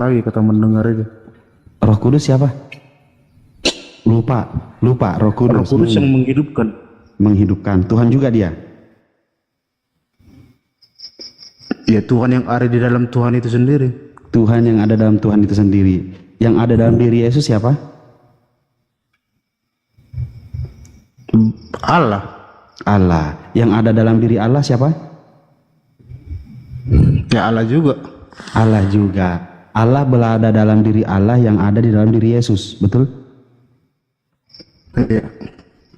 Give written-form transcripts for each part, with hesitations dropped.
lagi kata mendengar itu. Roh Kudus siapa? Lupa Roh Kudus. Roh Kudus yang menghidupkan. Menghidupkan. Tuhan juga dia. Ya Tuhan yang ada di dalam Tuhan itu sendiri. Tuhan yang ada dalam Tuhan itu sendiri. Yang ada dalam diri Yesus siapa? Allah. Allah. Yang ada dalam diri Allah siapa? Ya Allah juga. Allah juga. Allah berada dalam diri Allah yang ada di dalam diri Yesus. Betul? Iya.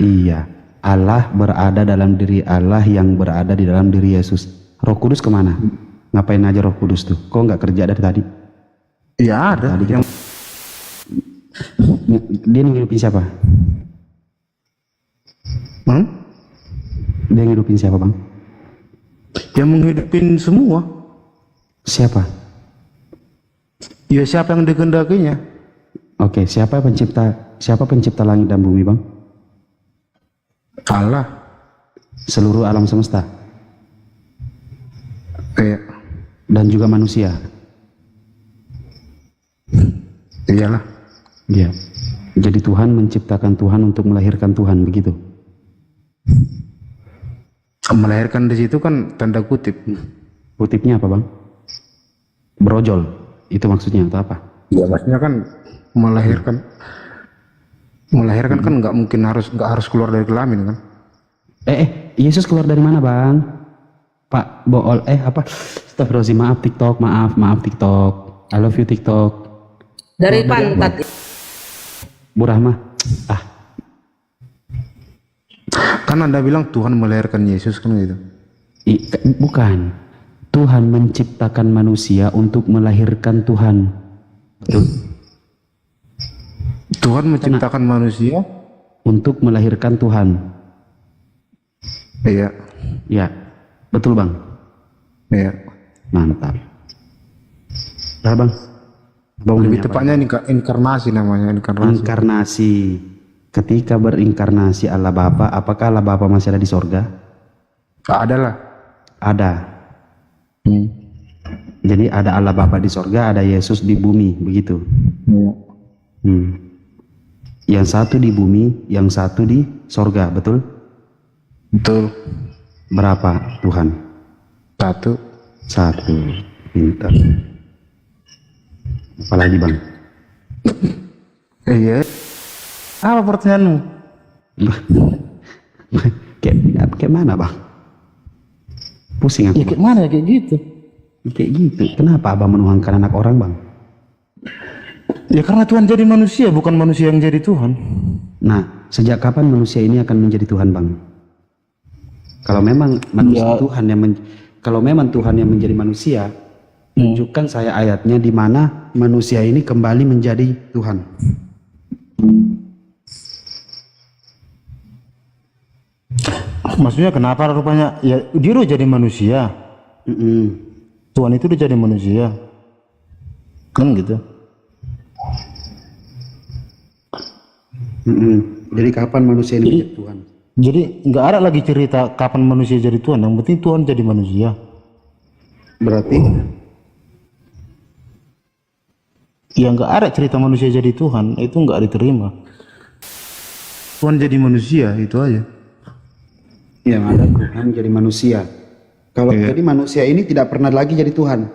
Iya. Allah berada dalam diri Allah yang berada di dalam diri Yesus. Roh Kudus kemana? Ngapain aja Roh Kudus tuh? Kok nggak kerja dari tadi? Ya ada. Tadi kita... Dia ngidupin siapa? Dia ngidupin siapa, Bang? Yang menghidupin semua. Siapa? Ya siapa yang dikehendakinya? Oke, siapa pencipta langit dan bumi, Bang? Allah. Seluruh alam semesta. Iya. Dan juga manusia. Iyalah. Iya. Jadi Tuhan menciptakan Tuhan untuk melahirkan Tuhan, begitu? Melahirkan di situ kan tanda kutip. Kutipnya apa, Bang? Brojol. Itu maksudnya atau apa? Ya maksudnya kan melahirkan kan nggak harus keluar dari kelamin kan? Yesus keluar dari mana, Bang? Pak Bool apa? Astagfirullahaladzim, maaf TikTok. I love you TikTok. Dari pantat. Bu Rahma. Kan Anda bilang Tuhan melahirkan Yesus kan gitu. Bukan. Tuhan menciptakan manusia untuk melahirkan Tuhan. Betul? Tuhan menciptakan manusia untuk melahirkan Tuhan. Iya. Ya. Betul, Bang? Iya. Mantap. Nah, Bang. Lebih tepatnya inkarnasi namanya, inkarnasi. Ketika berinkarnasi Allah Bapa, apakah Allah Bapa masih ada di sorga? Ada lah. Ada. Jadi ada Allah Bapa di sorga, ada Yesus di bumi, begitu. Iya. Yang satu di bumi, yang satu di sorga, betul? Betul. Berapa Tuhan? Satu. Pintar. Apalagi, Bang? Iya. Apa pertanyaanmu? Kayak mana, Bang? Pusing aku. Ya kayak mana kayak gitu? Kayak gitu. Kenapa Abang menuhankan anak orang, Bang? Ya karena Tuhan jadi manusia, bukan manusia yang jadi Tuhan. Nah, sejak kapan manusia ini akan menjadi Tuhan, Bang? Kalau memang manusia kalau memang Tuhan yang menjadi manusia, tunjukkan saya ayatnya di mana manusia ini kembali menjadi Tuhan. Maksudnya kenapa rupanya? Ya dia udah jadi manusia. Tuhan itu udah jadi manusia. Kan gitu. Jadi kapan manusia ini menjadi Tuhan? Jadi nggak ada lagi cerita kapan manusia jadi Tuhan. Yang penting Tuhan jadi manusia. Berarti ya nggak ada cerita manusia jadi Tuhan, itu nggak diterima. Tuhan jadi manusia, itu aja. yang ada Tuhan jadi manusia. Kalau jadi manusia ini tidak pernah lagi jadi Tuhan.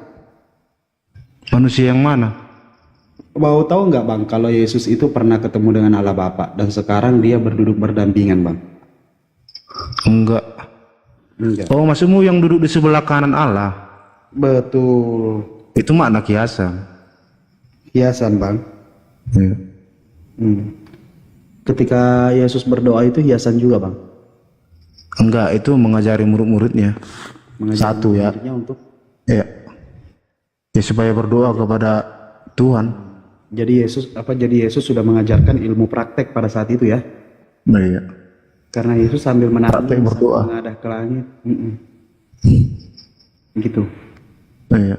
Manusia yang mana? Mau tahu nggak, Bang, kalau Yesus itu pernah ketemu dengan Allah Bapa dan sekarang dia berduduk berdampingan, Bang? Enggak. Oh, maksudmu yang duduk di sebelah kanan Allah? Betul. Itu makna kiasan. Hiasan, Bang. Ya. Ketika Yesus berdoa itu hiasan juga, Bang? Enggak, itu mengajari murid-muridnya. Satu ya. Untuk ya supaya berdoa kepada Tuhan. Jadi Yesus sudah mengajarkan ilmu praktek pada saat itu ya. Nah, iya. Karena Yesus sambil menangis, berdoa, mengadah ke langit. Gitu. Nah, iya.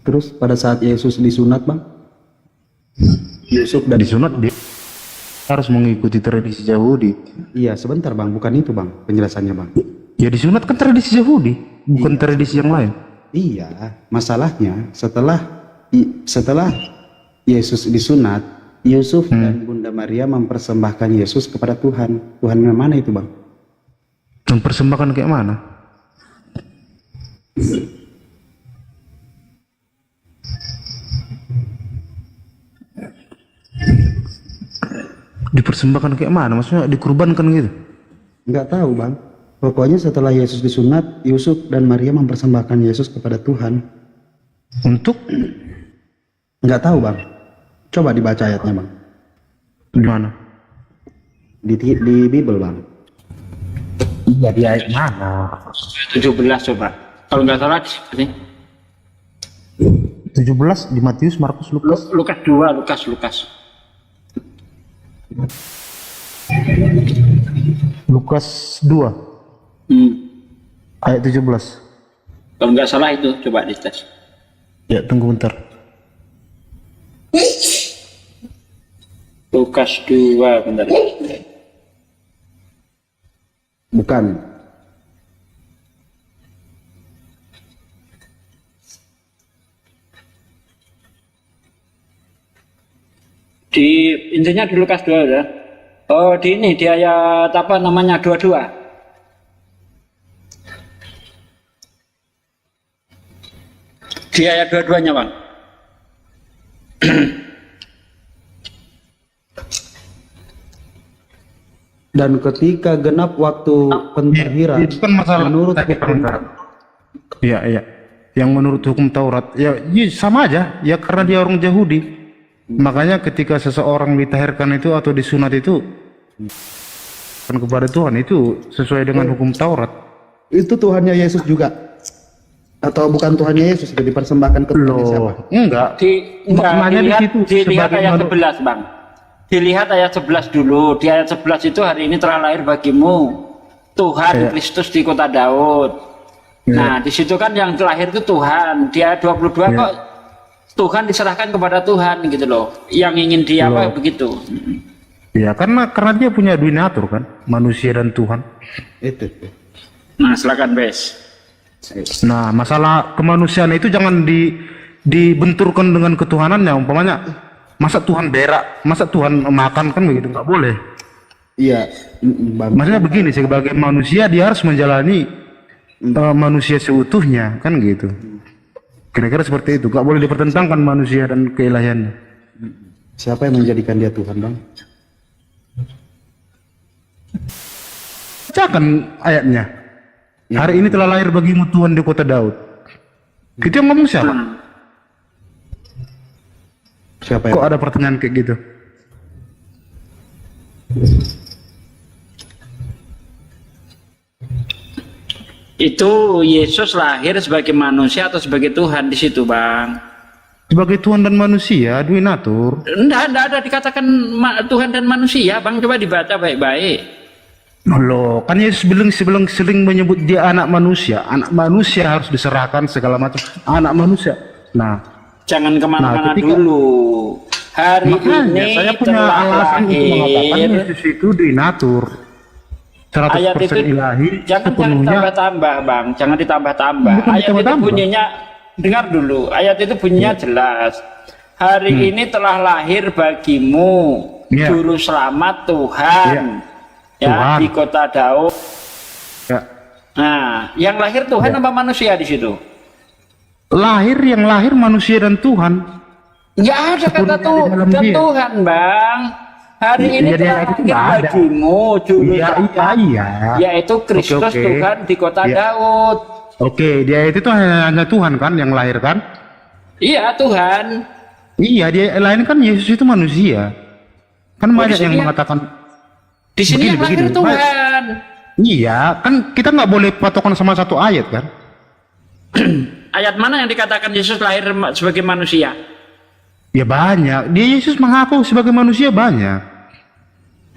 Terus pada saat Yesus disunat, Bang? Yusuf dan disunat dia harus mengikuti tradisi Yahudi. Iya, sebentar, Bang, bukan itu, Bang, penjelasannya, Bang. Ya disunat kan tradisi Yahudi, bukan tradisi yang lain. Iya, masalahnya setelah Yesus disunat, Yusuf dan Bunda Maria mempersembahkan Yesus kepada Tuhan. Tuhan yang mana itu, Bang? Mempersembahkan kayak mana? Dipersembahkan kayak mana? Maksudnya dikurbankan gitu? Enggak tahu, Bang. Pokoknya setelah Yesus disunat, Yusuf dan Maria mempersembahkan Yesus kepada Tuhan. Untuk Enggak tahu, Bang. Coba dibaca ayatnya, Bang. di mana? Di Bible, Bang. Iya, di ayat mana? 17 coba. Kalau nggak salah di sini. 17 di Matius, Markus, Lukas. Lukas 2, Lukas. Lukas 2 ayat 17. Kalau nggak salah itu coba dites. Ya, tunggu bentar. Lukas 2 bentar. Bukan. Intinya di Lukas 2 ya. Oh, di ini di ayat apa namanya 22. Di ayat 22-nya, Bang. Dan ketika genap waktu pentahiran, Itu kan masalah menurut hukum, Iya. Yang menurut hukum Taurat, ya sama aja. Ya karena dia orang Yahudi. Makanya ketika seseorang ditahirkan itu atau disunat itu kan kepada Tuhan, itu sesuai dengan hukum Taurat. itu Tuhannya Yesus juga, atau bukan Tuhannya Yesus yang dipersembahkan ke Tuhannya siapa? Enggak. Maknanya di situ dilihat sebagai ayat 11, Bang. Dilihat ayat 11 dulu. Di ayat 11 itu hari ini telah lahir bagimu Tuhan Kristus di kota Daud. Nah, di situ kan yang lahir itu Tuhan. Di ayat 22 kok Tuhan diserahkan kepada Tuhan gitu loh. Yang ingin dia apa begitu. Ya karena dia punya dominatur kan, manusia dan Tuhan. Itu. Nah, silakan, Bes. Nah, masalah kemanusiaan itu jangan dibenturkan dengan ketuhanannya. Umpamanya, masa Tuhan berak, masa Tuhan makan, kan begitu, nggak boleh. Iya, Bang. Maksudnya begini, sebagai manusia dia harus menjalani manusia seutuhnya, kan gitu. Kira-kira seperti itu, nggak boleh dipertentangkan manusia dan keilahiannya. Siapa yang menjadikan dia Tuhan, Bang? Bacakan ayatnya. Hari ini telah lahir bagimu Tuhan di kota Daud. Itu yang ngomong siapa? Siapa Kok yang? ada pertanyaan kayak gitu? Itu Yesus lahir sebagai manusia atau sebagai Tuhan di situ, Bang? Sebagai Tuhan dan manusia, dominatur. Enggak ada dikatakan Tuhan dan manusia, Bang. Coba dibaca baik-baik. Loh, kan Yesus sering menyebut dia anak manusia. Anak manusia harus diserahkan segala macam. Anak manusia. Nah, Jangan kemana-mana ketika- dulu. Hari makanya ini saya punya telah alasan untuk mengatakan lahir. Yesus itu dominatur. 100% Ayat itu ilahi, jangan sepenuhnya. ditambah-tambah, Bang. Jangan ditambah-tambah. Bukan Ayat itu ditambah-tambah. bunyinya, dengar dulu. Ayat itu bunyinya jelas. Hari ini telah lahir bagimu Iya. juru selamat Tuhan. Iya. Ya, Tuhan. di kota Daud. Ya. Nah, yang lahir Tuhan apa manusia di situ? Yang lahir manusia dan Tuhan. Nggak ada kata Sepenuhnya di dalam dia. Tuhan, Bang. Hari ini Iya, telah itu lahir nggak ada. bagimu juru Iya. yaitu Kristus Oke. Tuhan di kota Iya. Daud. Oke, dia itu tuh hanya Tuhan kan yang lahir kan? Iya, Tuhan. Iya, dia lain kan Yesus itu manusia. Kan banyak di sini yang ya? mengatakan Di sini yang lahir begini. Tuhan. Iya, kan kita nggak boleh patokan sama satu ayat kan? Ayat mana yang dikatakan Yesus lahir sebagai manusia? Ya banyak. Dia Yesus mengaku sebagai manusia banyak.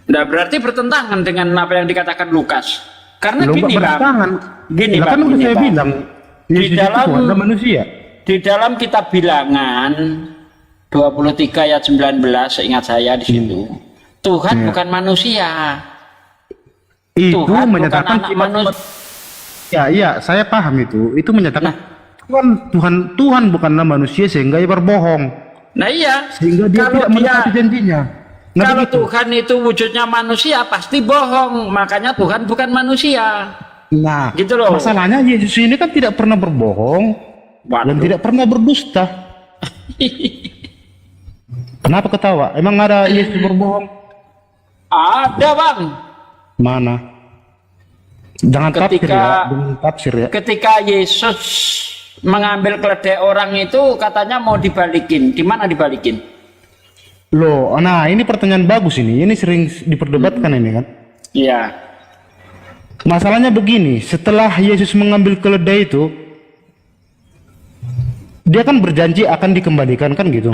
Nah, berarti bertentangan dengan apa yang dikatakan Lukas. Karena Belum gini, Bang. bertentangan. Gini, Lah Bang. kan udah Gini, saya Bang. bilang Yesus itu Tuhan dan manusia. Di dalam kitab Bilangan 23 ayat 19, seingat saya di situ. Tuhan Iya. bukan manusia. Itu Tuhan bukan menyatakan anak manusia. Ya, iya, saya paham itu. Itu menyatakan Kan Tuhan bukanlah manusia sehingga ia berbohong. Nah iya, Sehingga dia kalau tidak dia menepati janjinya. Nah, kalau begitu. Tuhan itu wujudnya manusia pasti bohong, makanya Tuhan bukan manusia. Nah, Gitu loh. masalahnya Yesus ini kan tidak pernah berbohong dan Waduh. tidak pernah berdusta. Kenapa ketawa? Emang ada Yesus berbohong? Ada bang. Mana? Jangan tafsir Ketika- ya, jangan tafsir ya. Ketika Yesus mengambil keledai orang itu katanya mau dibalikin, di mana dibalikin? Loh, nah ini pertanyaan bagus ini. Ini sering diperdebatkan ini kan. Iya. Masalahnya begini, setelah Yesus mengambil keledai itu, dia kan berjanji akan dikembalikan kan gitu.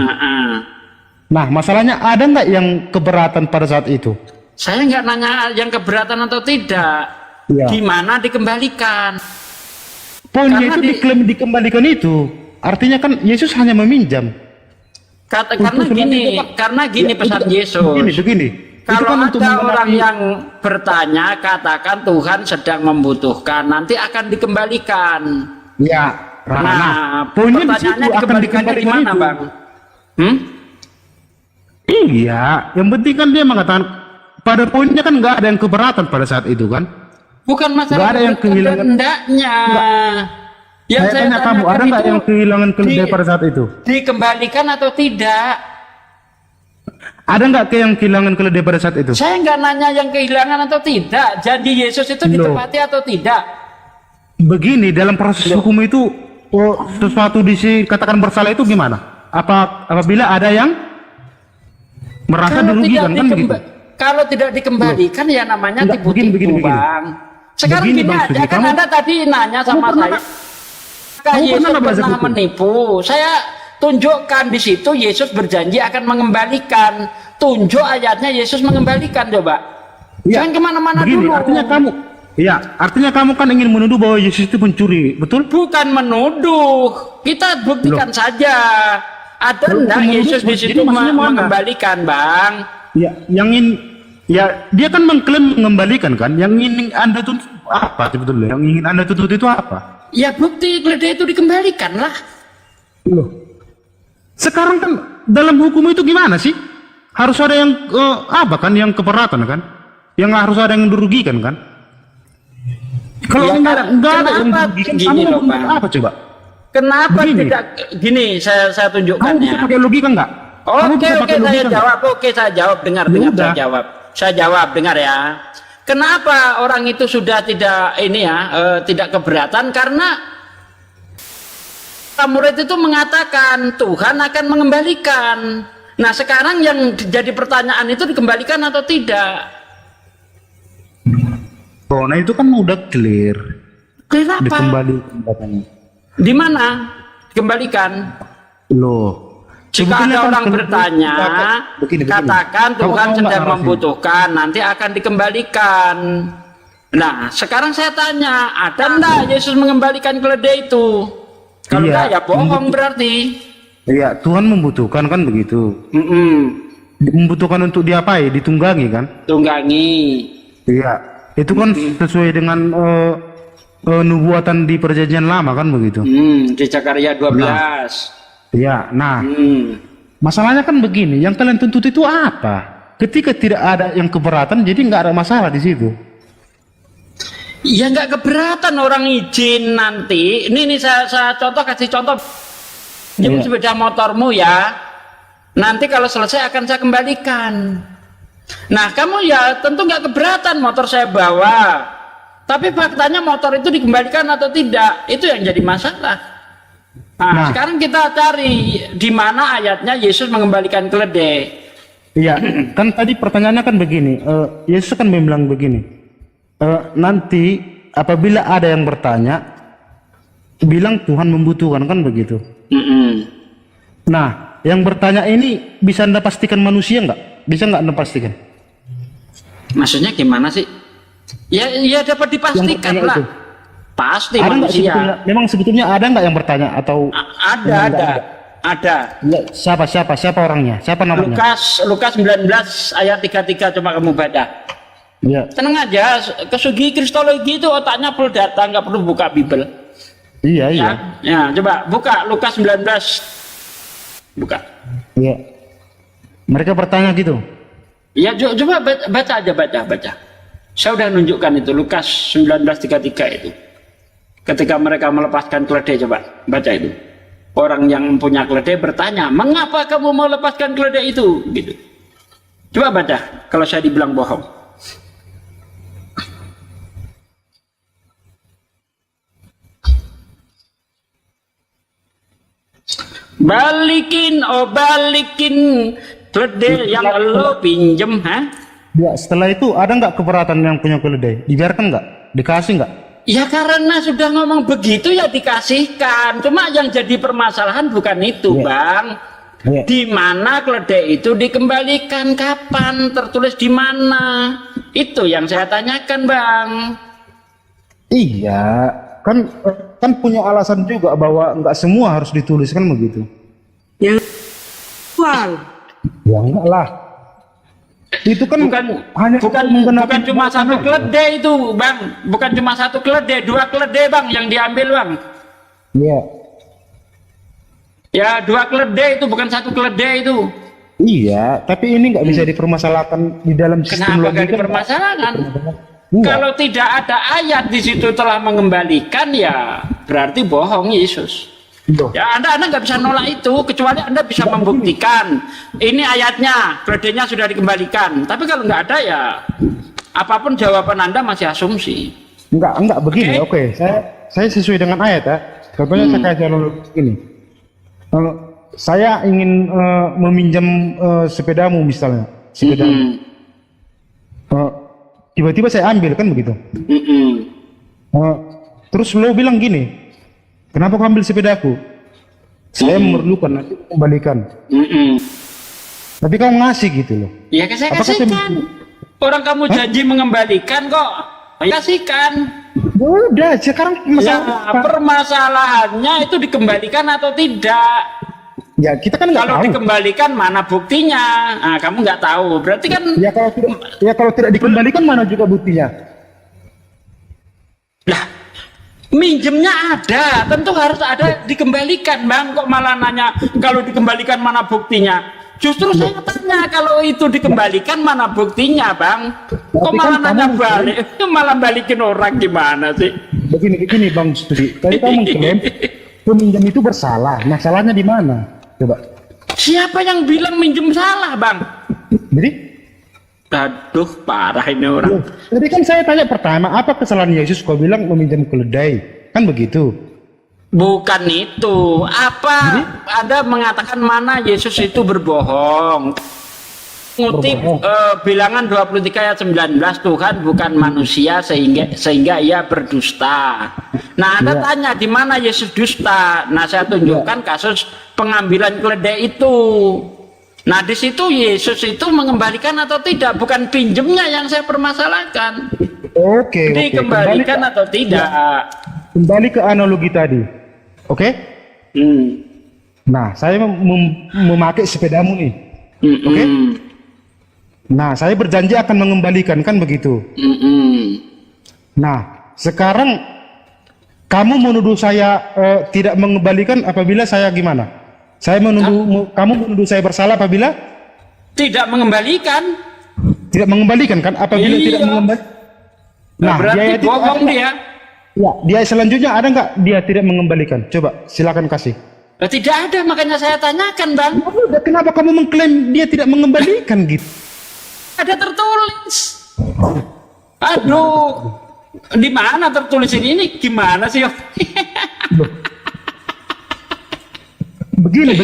Nah, masalahnya ada nggak yang keberatan pada saat itu? Saya nggak nanya yang keberatan atau tidak. Iya. Di mana dikembalikan? Poinnya Karena itu diklaim dikembalikan itu. Artinya kan Yesus hanya meminjam. Karena Untuk gini, selanjutnya, Pak. karena gini Ya, pesan itu- Yesus. Begini. Itu Kalau kan untuk ada mengenai- orang yang bertanya, katakan Tuhan sedang membutuhkan, nanti akan dikembalikan. Ya, Nah, poinnya di situ pertanyaannya akan dikembalikannya di dikembalikan mana, itu. Bang? Hmm? Iya, yang penting kan dia mengatakan pada poinnya kan nggak ada yang keberatan pada saat itu kan. Bukan masalah Nggak ada yang kehilangan. hendaknya. Yang Saya tanya kamu, ada nggak itu yang kehilangan keledai pada saat itu? dikembalikan atau tidak? Ada nggak yang kehilangan keledai pada saat itu? Saya nggak nanya yang kehilangan atau tidak. Janji Yesus itu Loh. ditepati atau tidak? Begini, dalam proses hukum itu sesuatu dikatakan bersalah itu gimana? Apabila ada yang merasa dirugikan kan begitu? Kalau tidak dikembalikan ya namanya Enggak, tipu-tipu, begini. Bang. Sekarang Begini, gini Bang aja, Sugi, kan kamu- Anda tadi nanya sama pernah saya. nggak- Kak kamu Yesus pernah nggak belajar pernah hukum? menipu. Saya tunjukkan di situ Yesus berjanji akan mengembalikan. Tunjuk ayatnya Yesus mengembalikan, coba. Ya, Jangan kemana-mana begini, dulu. artinya kamu kan ingin menuduh bahwa Yesus itu pencuri, betul? Bukan menuduh, kita buktikan saja. Ada Loh, enggak menuduh, Yesus di jadi situ maksudnya mana? mengembalikan, Bang? Ya, dia kan mengklaim mengembalikan kan. Yang ingin Anda tuntut apa sebetulnya? Yang ingin Anda tuntut itu apa? Ya bukti keledai itu dikembalikan lah. Loh. Sekarang kan dalam hukum itu gimana sih? Harus ada yang yang keberatan kan? Yang harus ada yang dirugikan kan? Kalau Ya, enggak ada yang kenapa dirugikan, gini kamu loh, mau Bang? apa coba? Kenapa Begini. tidak gini? Saya tunjukkan Kamu bisa ya. pakai logika enggak? Kamu Oke, bisa oke, pakai saya logika nggak? jawab. Oke, saya jawab. Dengar, Ya dengar, udah. saya jawab. Saya jawab, dengar ya. Kenapa orang itu sudah tidak tidak keberatan? Karena murid itu mengatakan Tuhan akan mengembalikan. Nah, sekarang yang jadi pertanyaan itu dikembalikan atau tidak? Oh, nah itu kan udah clear. Clear apa? Dikembalikan katanya. Di mana dikembalikan? Loh. Jika sebetulnya ada kan orang kalau- bertanya, begini. katakan Kamu Tuhan tahu nggak sedang arahnya? membutuhkan, nanti akan dikembalikan. Nah, sekarang saya tanya, ada enggak Yesus mengembalikan keledai itu? Kalau Iya, enggak, ya bohong berarti. Iya, Tuhan membutuhkan kan begitu. Membutuhkan untuk diapai? Ditunggangi kan? Tunggangi. Iya. Itu kan sesuai dengan nubuatan di perjanjian lama kan begitu. Di Zakaria 12. Iya. Nah, Hmm. masalahnya kan begini. Yang kalian tuntut itu apa? Ketika tidak ada yang keberatan, jadi nggak ada masalah di situ. Ya nggak keberatan orang izin nanti. Ini saya kasih contoh. Jemput sepeda motormu ya. Nanti kalau selesai akan saya kembalikan. Nah kamu ya tentu nggak keberatan motor saya bawa. Tapi faktanya motor itu dikembalikan atau tidak, itu yang jadi masalah. Nah, sekarang kita cari di mana ayatnya Yesus mengembalikan keledai. Iya. Kan tadi pertanyaannya kan begini. Yesus kan bilang begini. Nanti apabila ada yang bertanya, bilang Tuhan membutuhkan kan begitu. Nah, yang bertanya ini bisa Anda pastikan manusia nggak? Bisa nggak Anda pastikan? Maksudnya gimana sih? Ya dapat dipastikan bertanya lah. itu. Pasti Ada nggak manusia. sebetulnya? Memang sebetulnya ada nggak yang bertanya atau Ada. ya, siapa orangnya? Siapa namanya? Lukas 19 ayat 33 coba kamu baca. Ya. Tenang aja, ke segi kristologi itu otaknya perlu data, nggak perlu buka Bible. Iya, iya. Ya, coba buka Lukas 19. Buka. Iya. Mereka bertanya gitu. Ya, coba baca aja, baca. Saya udah nunjukkan itu Lukas 19:33 itu. Ketika mereka melepaskan keledai, coba baca itu. Orang yang punya keledai bertanya, "Mengapa kamu mau lepaskan keledai itu?" Gitu. Coba baca kalau saya dibilang bohong. Balikin keledai yang lo pinjem, ha? Ya, setelah itu ada nggak keberatan yang punya keledai? Dibiarkan nggak? Dikasih nggak? Ya karena sudah ngomong begitu ya dikasihkan. Cuma yang jadi permasalahan bukan itu, Bang. Iya. Di mana keledai itu dikembalikan, kapan, tertulis di mana? Itu yang saya tanyakan, Bang. Iya, kan punya alasan juga bahwa nggak semua harus dituliskan begitu. Yang uang. Ya enggak lah. Itu kan bukan cuma satu keledai itu, Bang. Bukan cuma satu keledai, 2 keledai, Bang, yang diambil, Bang. Iya. Ya, 2 keledai itu, bukan satu keledai itu. Iya, tapi ini nggak bisa dipermasalahkan di dalam sistem Kenapa nggak logika. dipermasalahkan? Enggak. Kalau tidak ada ayat di situ telah mengembalikan, ya berarti bohong Yesus. Loh. Ya, Anda nggak bisa nolak itu, kecuali Anda bisa membuktikan. Ini ayatnya, keledainya sudah dikembalikan. Tapi kalau nggak ada, ya apapun jawaban Anda masih asumsi. Enggak begini. Oke. Saya sesuai dengan ayat ya. Contohnya saya kasih analogi ini. Kalau saya ingin meminjam sepedamu misalnya, sepedamu. Tiba-tiba saya ambil kan begitu. Terus lo bilang gini, kenapa kau ambil sepedaku? Saya memerlukan, nanti kembalikan. Tapi kau ngasih gitu loh. Ya saya Apakah kasihkan. Orang kamu janji mengembalikan kok, kasihkan. Udah, sekarang Ya, masalah. permasalahannya itu dikembalikan atau tidak. Ya kita kan nggak Kalau tahu. dikembalikan mana buktinya? Nah, kamu nggak tahu. Berarti kan Kalau tidak dikembalikan mana juga buktinya? lah, minjemnya ada, tentu harus ada dikembalikan, Bang. Kok malah nanya kalau dikembalikan mana buktinya? Justru saya tanya kalau itu dikembalikan mana buktinya, Bang? Kok Tapi malah kan nanya kamu balik? Malah balikin orang gimana sih? Begini Bang Studi. Tadi kamu mengklaim peminjam itu bersalah. Masalahnya di mana? Coba. Siapa yang bilang minjem salah, Bang? Jadi, Aduh, parah ini orang. tadi kan saya tanya pertama, apa kesalahan Yesus kau bilang meminjam keledai? Kan begitu. Bukan itu. Apa Anda mengatakan mana Yesus itu berbohong? Ngutip bilangan 23 ayat 19, Tuhan bukan manusia sehingga ia berdusta. Nah, Anda tanya di mana Yesus dusta? Nah, saya tunjukkan kasus pengambilan keledai itu. Nah, di situ Yesus itu mengembalikan atau tidak, bukan pinjemnya yang saya permasalahkan. Oke. Dikembalikan atau tidak. Kembali ke analogi tadi. Oke? Nah, saya memakai sepedamu nih. Oke? Nah, saya berjanji akan mengembalikan, kan begitu? Nah, sekarang kamu menuduh saya tidak mengembalikan apabila saya gimana? Saya kamu menuduh saya bersalah apabila tidak mengembalikan. tidak mengembalikan kan? Apabila tidak mengembalikan. Nah, berarti bohong dia. Ya, dia selanjutnya ada nggak dia tidak mengembalikan? Coba silakan kasih. Tidak ada, makanya saya tanyakan, Bang. Udah, kenapa kamu mengklaim dia tidak mengembalikan gitu? Ada tertulis. Aduh, di mana tertulis ini? Gimana sih? Begini.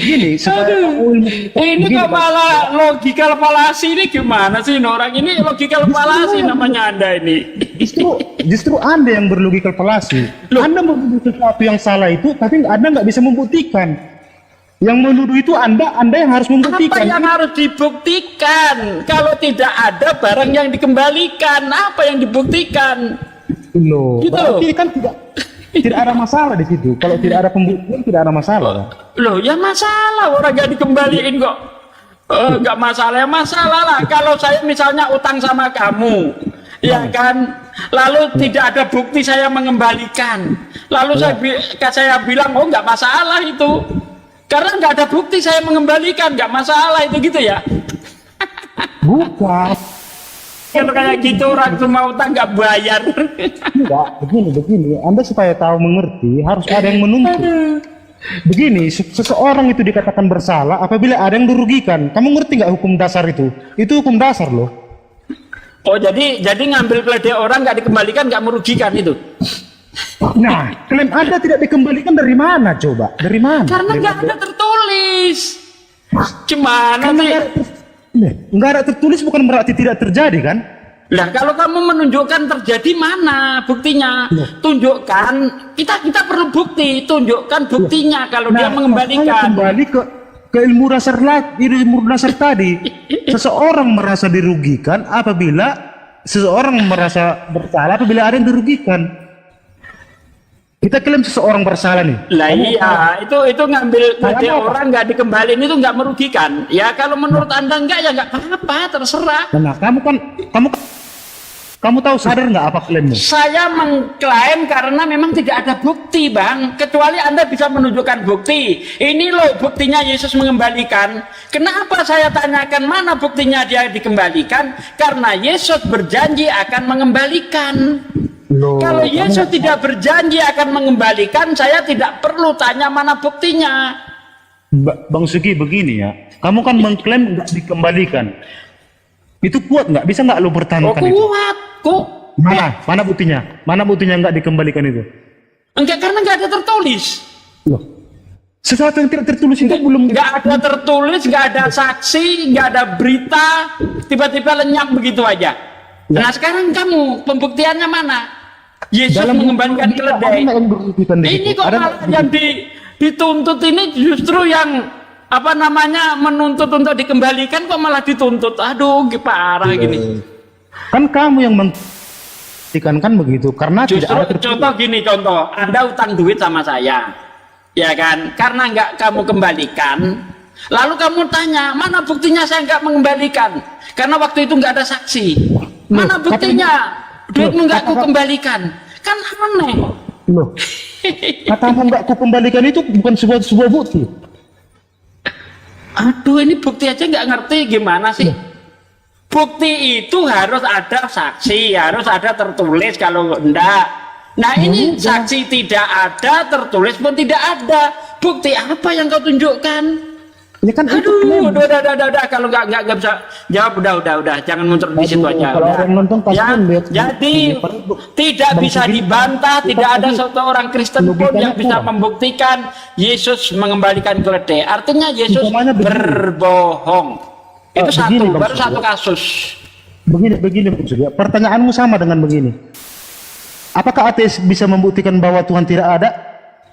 Ini kok malah logikal falasi ini gimana sih? Orang ini logikal falasi namanya Anda ini. Justru Anda yang berlogikal falasi. Anda menuduh sesuatu yang salah itu, tapi Anda nggak bisa membuktikan. Yang menuduh itu Anda yang harus membuktikan. Apa yang harus dibuktikan? Kalau tidak ada barang yang dikembalikan, apa yang dibuktikan? Loh, Gitu berarti kan tidak ada masalah di situ. Kalau tidak ada pembuktian tidak ada masalah. Loh, ya masalah orang gak dikembaliin kok. Nggak masalah, ya masalah lah. Kalau saya misalnya utang sama kamu, Ya kan, lalu tidak ada bukti saya mengembalikan. Lalu saya bilang, oh nggak masalah itu, karena nggak ada bukti saya mengembalikan, nggak masalah itu gitu ya. Bukan. Kalau kayak gitu orang cuma utang nggak bayar. Enggak, begini. Anda supaya tahu mengerti harus ada yang menuntut. Begini, seseorang itu dikatakan bersalah apabila ada yang dirugikan. Kamu ngerti nggak hukum dasar itu? Itu hukum dasar loh. Oh jadi ngambil keledai orang nggak dikembalikan nggak merugikan itu? Nah, klaim Anda tidak dikembalikan dari mana coba? Dari mana? Karena nggak ada tertulis. Gimana sih? Nggak ada tertulis bukan berarti tidak terjadi kan? Lah kalau kamu menunjukkan terjadi mana buktinya? Tunjukkan, kita perlu bukti, tunjukkan buktinya kalau dia mengembalikan. Kembali ke ilmu dasar tadi. Seseorang merasa dirugikan apabila seseorang merasa bersalah apabila ada yang dirugikan. Kita klaim seseorang bersalah nih. Lah iya, itu ngambil keledai orang nggak dikembaliin itu nggak merugikan. Ya kalau menurut Anda enggak ya nggak apa-apa, terserah. Nah, kamu tahu sadar nggak apa klaimmu? Saya mengklaim karena memang tidak ada bukti, Bang. Kecuali Anda bisa menunjukkan bukti. Ini loh buktinya Yesus mengembalikan. Kenapa saya tanyakan mana buktinya dia dikembalikan? Karena Yesus berjanji akan mengembalikan. Loh, kalau Yesus tidak berjanji akan mengembalikan, saya tidak perlu tanya mana buktinya. Bang Sugi begini ya, kamu kan mengklaim nggak dikembalikan. Itu kuat nggak? Bisa nggak lo pertahankan itu? Kuat, kok. Mana buktinya? Mana buktinya nggak dikembalikan itu? Enggak, karena nggak ada tertulis. Loh, sesuatu yang tidak tertulis itu belum. Nggak ada tertulis, nggak ada saksi, nggak ada berita, tiba-tiba lenyap begitu aja. Nah sekarang kamu pembuktiannya mana? Yesus mengembalikan keledai. Ini kok malah yang dituntut ini justru yang apa namanya menuntut untuk dikembalikan kok malah dituntut. Aduh, parah gini. Kan kamu yang mengembalikan kan begitu karena justru tidak ada contoh gini, contoh Anda utang duit sama saya, ya kan? Karena nggak kamu kembalikan, lalu kamu tanya mana buktinya saya nggak mengembalikan? Karena waktu itu nggak ada saksi. Mana buktinya? Duitmu nggak aku kembalikan? Kan aneh. Loh, katamu nggak aku kembalikan itu bukan sebuah bukti. Aduh, ini bukti aja nggak ngerti gimana sih? Bukti itu harus ada saksi, harus ada tertulis kalau enggak. Nah ini saksi tidak ada, tertulis pun tidak ada. Bukti apa yang kau tunjukkan? Ya kan aduh, udah, kalau nggak bisa jawab, udah, jangan muncul di situ aja. Kalau orang nonton ya, jadi tidak bisa dibantah, tidak ada satu orang Kristen pun yang bisa membuktikan Yesus mengembalikan keledai. Artinya Yesus berbohong. Itu baru satu kasus. Begini, pertanyaanmu sama dengan begini. Apakah ateis bisa membuktikan bahwa Tuhan tidak ada?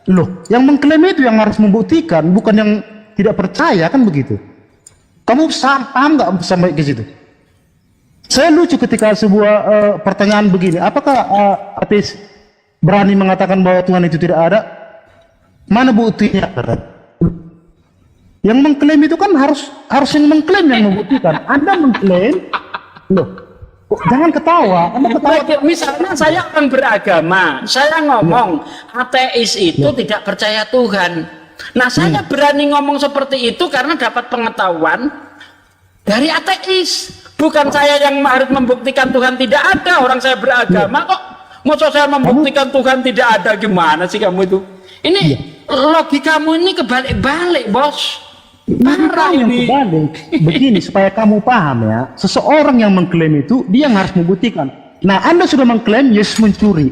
Loh, yang mengklaim itu yang harus membuktikan, bukan yang tidak percaya, kan begitu. Kamu paham nggak sampai ke situ? Saya lucu ketika sebuah pertanyaan begini, apakah ateis berani mengatakan bahwa Tuhan itu tidak ada? Mana buktinya? Yang mengklaim itu kan harus yang mengklaim yang membuktikan. Anda mengklaim, loh, jangan ketawa. Anda ketawa. Misalnya saya orang beragama, saya ngomong ateis itu tidak percaya Tuhan. Nah saya berani ngomong seperti itu karena dapat pengetahuan dari ateis. Bukan saya yang harus membuktikan Tuhan tidak ada. Orang saya beragama kok. Masa saya membuktikan Tuhan tidak ada, gimana sih kamu itu? Ini logikamu ini kebalik-balik, bos. Parah ini. Kebalik. Begini supaya kamu paham ya. Seseorang yang mengklaim itu dia yang harus membuktikan. Nah Anda sudah mengklaim Yesus mencuri.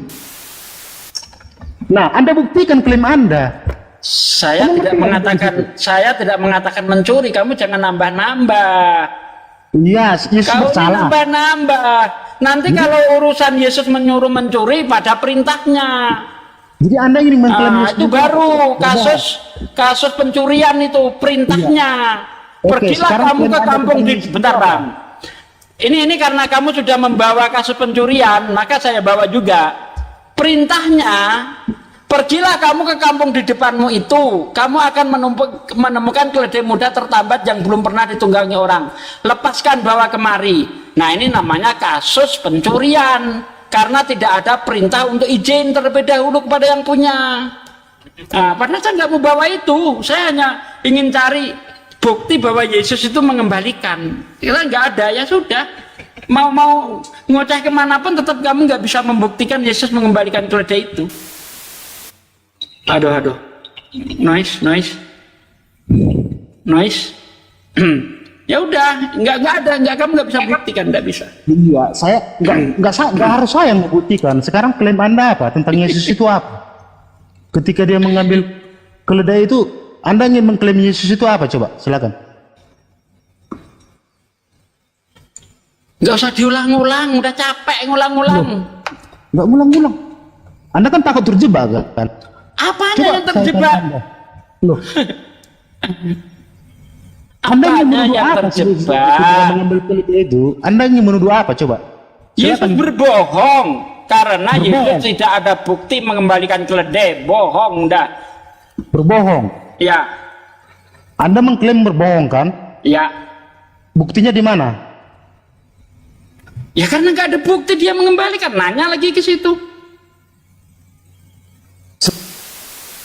Nah Anda buktikan klaim Anda. Saya tidak mengatakan mencuri. Kamu jangan nambah-nambah. Iya, Yesus kau bersalah. Nambah-nambah. Nanti kalau urusan Yesus menyuruh mencuri pada perintahnya. Jadi Anda ingin mengklaim itu baru kasus pencurian itu perintahnya. Pergilah kamu ke kampung di bentar Bang. Ini karena kamu sudah membawa kasus pencurian, maka saya bawa juga. Perintahnya, pergilah kamu ke kampung di depanmu itu, kamu akan menemukan keledai muda tertambat yang belum pernah ditunggangi orang. Lepaskan, bawa kemari. Nah ini namanya kasus pencurian karena tidak ada perintah untuk izin terlebih dahulu kepada yang punya. Nah, padahal saya nggak mau bawa itu, saya hanya ingin cari bukti bahwa Yesus itu mengembalikan. Kita nggak ada, ya sudah. Mau ngoceh kemanapun tetap kamu nggak bisa membuktikan Yesus mengembalikan keledai itu. Aduh, noise. Ya udah, kamu nggak bisa buktikan, nggak bisa. Iya, saya nggak harus saya yang membuktikan. Sekarang klaim Anda apa tentang Yesus itu apa? Ketika dia mengambil keledai itu, Anda ingin mengklaim Yesus itu apa? Coba, silakan. Nggak usah diulang-ulang, udah capek ngulang-ulang. Nggak ngulang-ngulang. Anda kan takut terjebak kan? Apanya Coba yang terjebak? Loh. Anda ingin menuduh yang apa sih terjebak? ketika mengambil keledai itu? Anda ingin menuduh apa? Coba. Yesus Silakan. berbohong karena Berbohong. Yesus tidak ada bukti mengembalikan keledai. Bohong dah. Berbohong. Ya, Anda mengklaim berbohong kan? ya. Buktinya di mana? Ya karena nggak ada bukti dia mengembalikan. Nanya lagi ke situ.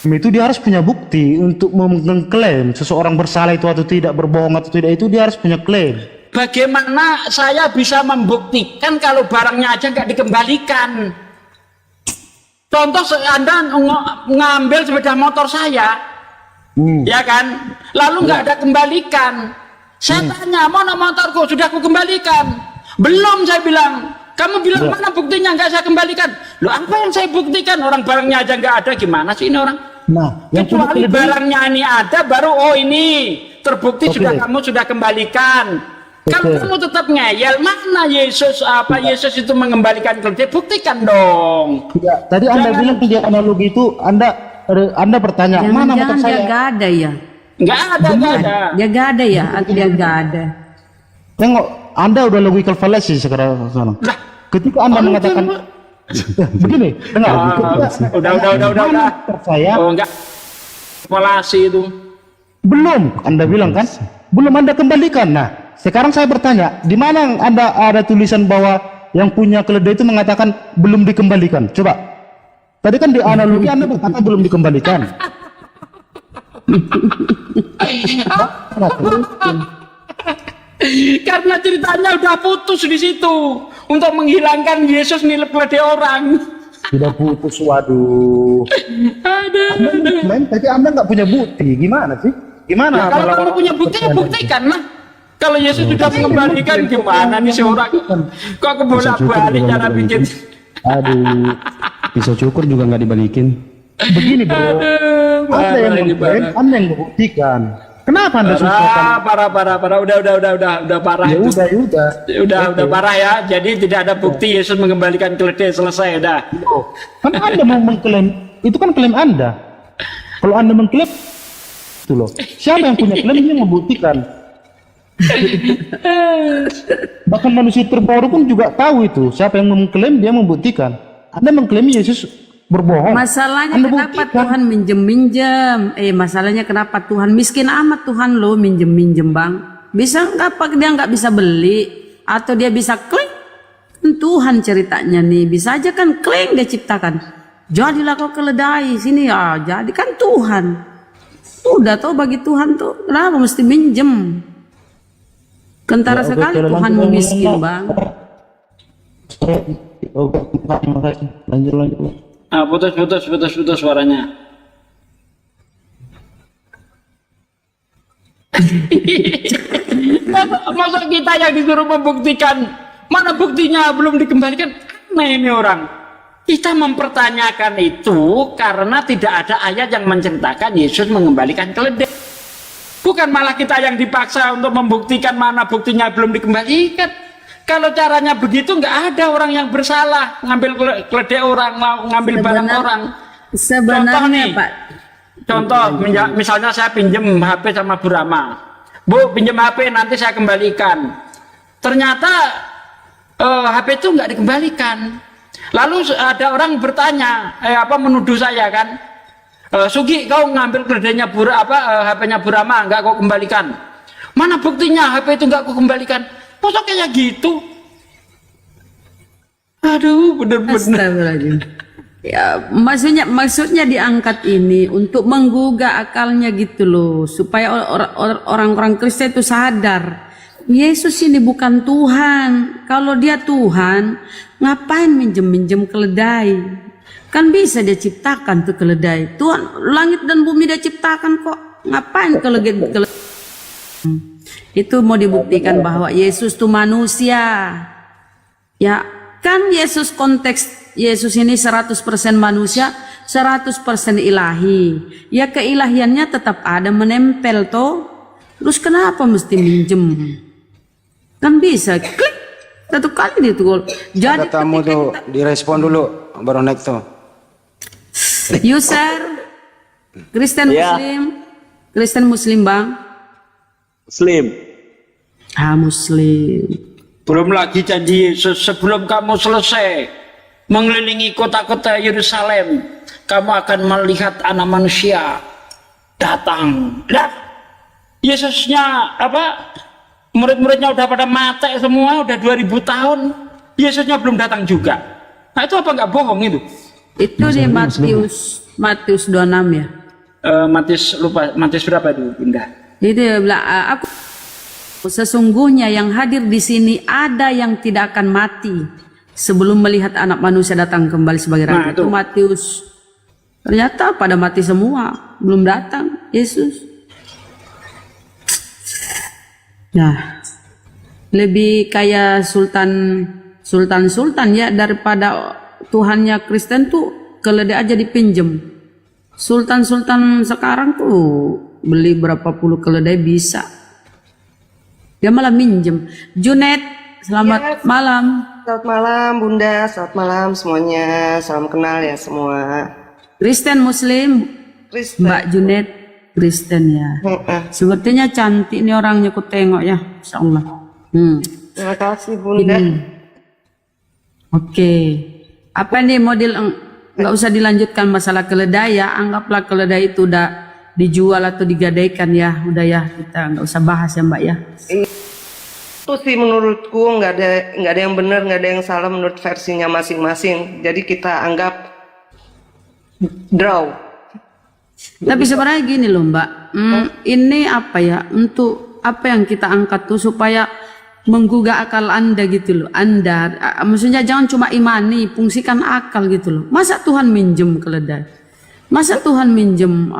Itu dia harus punya bukti untuk mengklaim seseorang bersalah itu atau tidak, berbohong atau tidak, itu dia harus punya klaim. Bagaimana saya bisa membuktikan kalau barangnya aja nggak dikembalikan? Contoh Anda ngambil sepeda motor saya, ya kan? Lalu nggak ada kembalikan. Saya tanya, mana motorku? Sudah aku kembalikan? Belum, saya bilang. Kamu bilang mana buktinya nggak saya kembalikan? Loh, apa yang saya buktikan? Orang barangnya aja nggak ada, gimana sih ini orang? Nah, yang punya Kecuali keledai- barangnya ini ada, baru oh ini terbukti Oke. kamu sudah kembalikan. Kalau Oke. kamu tetap ngeyel, mana Yesus Yesus itu mengembalikan keledai? Buktikan dong. Ya, tadi Anda Jangan- bilang di analogi itu Anda bertanya mana motor Jangan-jangan dia saya? gak ada ya? Nggak ada. Dia gak ada ya? Atau dia gak ada? Tengok, Anda udah logical fallacy sekarang. Lah, Ketika Anda mengatakan begini, dengar. udah. Motor saya Oh enggak. Polasi itu. belum, Anda bilang kan? Belum Anda kembalikan. Nah, sekarang saya bertanya, di mana Anda ada tulisan bahwa yang punya keledai itu mengatakan belum dikembalikan? Coba. Tadi kan di analogi Anda berkata belum dikembalikan. Karena ceritanya udah putus di situ untuk menghilangkan Yesus nilep keledai orang. Sudah putus, waduh. Anda tapi Anda nggak punya bukti, gimana sih? Gimana? Ya, kalau kamu punya bukti ya buktikan lah. Kalau Yesus sudah mengembalikan gimana nih seorang? Kok aku bolak-balik cara bikin? Aduh, pisau cukur juga nggak dibalikin. Begini bro, Anda yang mengklaim, Anda yang membuktikan. Kenapa Anda susahkan? Parah. Udah parah Ya itu. udah. Udah parah ya. Jadi tidak ada bukti Yesus mengembalikan keledai, selesai udah. Kan Anda mau mengklaim, itu kan klaim Anda. Kalau Anda mengklaim, itu loh. Siapa yang punya klaim dia membuktikan. Bahkan manusia terbaru pun juga tahu itu. Siapa yang mengklaim dia membuktikan. Anda mengklaim Yesus berbohong. Masalahnya Anda kenapa buktikan. Tuhan minjem-minjem? Masalahnya kenapa Tuhan miskin amat Tuhan lo minjem-minjem bang? Bisa nggak apa dia nggak bisa beli atau dia bisa klik? Kan Tuhan ceritanya nih bisa aja kan klik dia ciptakan. Jadilah kau keledai sini ya jadi kan Tuhan. Udah tau bagi Tuhan tuh kenapa mesti minjem? Kentara Ya, oke, sekali lanjut, Tuhan lanjut, miskin lanjut. bang. Oke, terima kasih. Lanjut. Putus suaranya. Masa kita yang disuruh membuktikan, mana buktinya belum dikembalikan? Aneh ini orang. Kita mempertanyakan itu karena tidak ada ayat yang menceritakan Yesus mengembalikan keledai. Bukan malah kita yang dipaksa untuk membuktikan mana buktinya belum dikembalikan. Kalau caranya begitu nggak ada orang yang bersalah ngambil keledai orang, ngambil barang orang. Contoh Sebenarnya nih, Pak, contoh misalnya saya pinjam HP sama Bu Rama. Bu, pinjam HP nanti saya kembalikan. Ternyata HP itu nggak dikembalikan. Lalu ada orang bertanya, menuduh saya kan, Sugi kau ngambil keledainya HP-nya Bu Rama nggak kau kembalikan. Mana buktinya HP itu nggak kau kembalikan? Masa kayak gitu? Aduh, bener-bener. Astagfirullahaladzim. Ya, maksudnya diangkat ini untuk menggugah akalnya gitu loh, supaya orang-orang Kristen itu sadar Yesus ini bukan Tuhan. Kalau dia Tuhan, ngapain minjem-minjem keledai? Kan bisa dia ciptakan tuh keledai. Tuhan, langit dan bumi dia ciptakan kok. Ngapain keledai? Itu mau dibuktikan bahwa Yesus tuh manusia. Ya, kan Yesus konteks Yesus ini 100% manusia, 100% ilahi. Ya keilahiannya tetap ada menempel toh. Terus kenapa mesti minjem? Kan bisa klik satu kali itu. Jadi Katamu tuh direspon dulu baru naik tuh. user Kristen Muslim, Kristen Muslim bang. Muslim. Muslim. Belum lagi janji Yesus, sebelum kamu selesai mengelilingi kota-kota Yerusalem, kamu akan melihat Anak Manusia datang. Lihat, Yesusnya apa? Murid-muridnya udah pada mati semua, udah 2000 tahun. Yesusnya belum datang juga. Nah itu apa nggak bohong itu? Itu di Matius 26 ya. Matius lupa, Matius berapa itu Bunda? Itu dia bilang, aku sesungguhnya yang hadir di sini ada yang tidak akan mati sebelum melihat Anak Manusia datang kembali sebagai Raja. Itu Matius. Ternyata pada mati semua, belum datang Yesus. Nah, lebih kayak sultan ya daripada Tuhannya Kristen tuh keledai aja dipinjem. Sultan sekarang tuh beli berapa puluh keledai bisa. Dia malah minjem. Junet, selamat malam. Selamat malam Bunda, selamat malam semuanya. Salam kenal ya semua. Kristen Muslim, Kristen. Mbak Junet Kristen ya. Sepertinya cantik nih orangnya, ku tengok ya, Insya Allah. Terima kasih Bunda. Oke. Apa nih model, nggak usah dilanjutkan masalah keledai ya. Anggaplah keledai itu udah dijual atau digadaikan ya. Udah ya, kita nggak usah bahas ya Mbak ya. Itu sih menurutku nggak ada yang benar, nggak ada yang salah menurut versinya masing-masing. Jadi kita anggap draw. Tapi sebenarnya gini loh Mbak, ini apa ya, untuk apa yang kita angkat tuh supaya menggugah akal Anda gitu loh. Anda, maksudnya jangan cuma imani, fungsikan akal gitu loh. Masa Tuhan minjem keledai? Masa Tuhan minjem,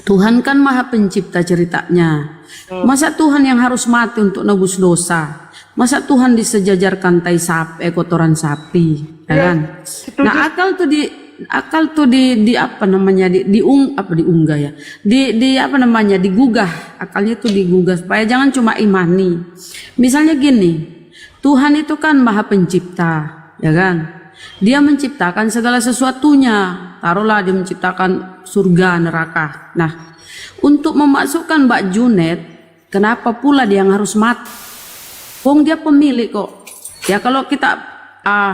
Tuhan kan maha pencipta ceritanya. Masa Tuhan yang harus mati untuk nebus dosa? Masa Tuhan disejajarkan tai sapi, kotoran sapi, ya kan? Nah akal tuh di apa namanya diunggah ya, di apa namanya digugah, akalnya tuh digugah supaya jangan cuma imani. Misalnya gini, Tuhan itu kan maha pencipta, ya kan? Dia menciptakan segala sesuatunya. Taruhlah dia menciptakan surga neraka. Nah, untuk memasukkan Mbak Junet, kenapa pula dia yang harus mati? Wong dia pemilik kok. Ya kalau kita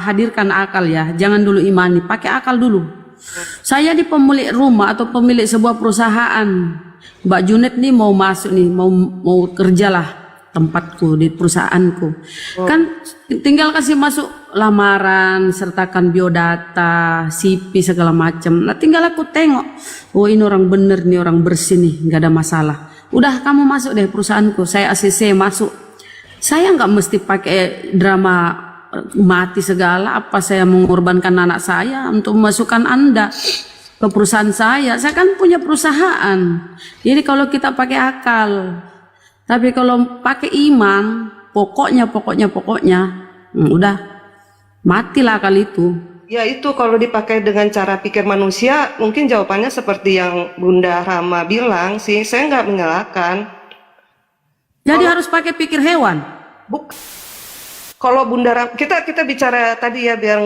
hadirkan akal ya, jangan dulu imani, pakai akal dulu. Saya di pemilik rumah atau pemilik sebuah perusahaan, Mbak Junet nih mau masuk nih, mau kerjalah tempatku di perusahaanku. Kan tinggal kasih masuk lamaran, sertakan biodata, CV segala macam. Nah tinggal aku tengok, oh ini orang bener nih, orang bersih nih, nggak ada masalah. Udah kamu masuk deh perusahaanku, saya ACC masuk. Saya nggak mesti pakai drama mati segala, apa saya mengorbankan anak saya untuk memasukkan Anda ke perusahaan saya kan punya perusahaan. Jadi kalau kita pakai akal, tapi kalau pakai iman, pokoknya udah matilah akal itu. Ya itu kalau dipakai dengan cara pikir manusia, mungkin jawabannya seperti yang Bunda Rama bilang sih, saya nggak menyalahkan. Jadi harus pakai pikir hewan. Kalau Bunda Rama, kita bicara tadi ya biar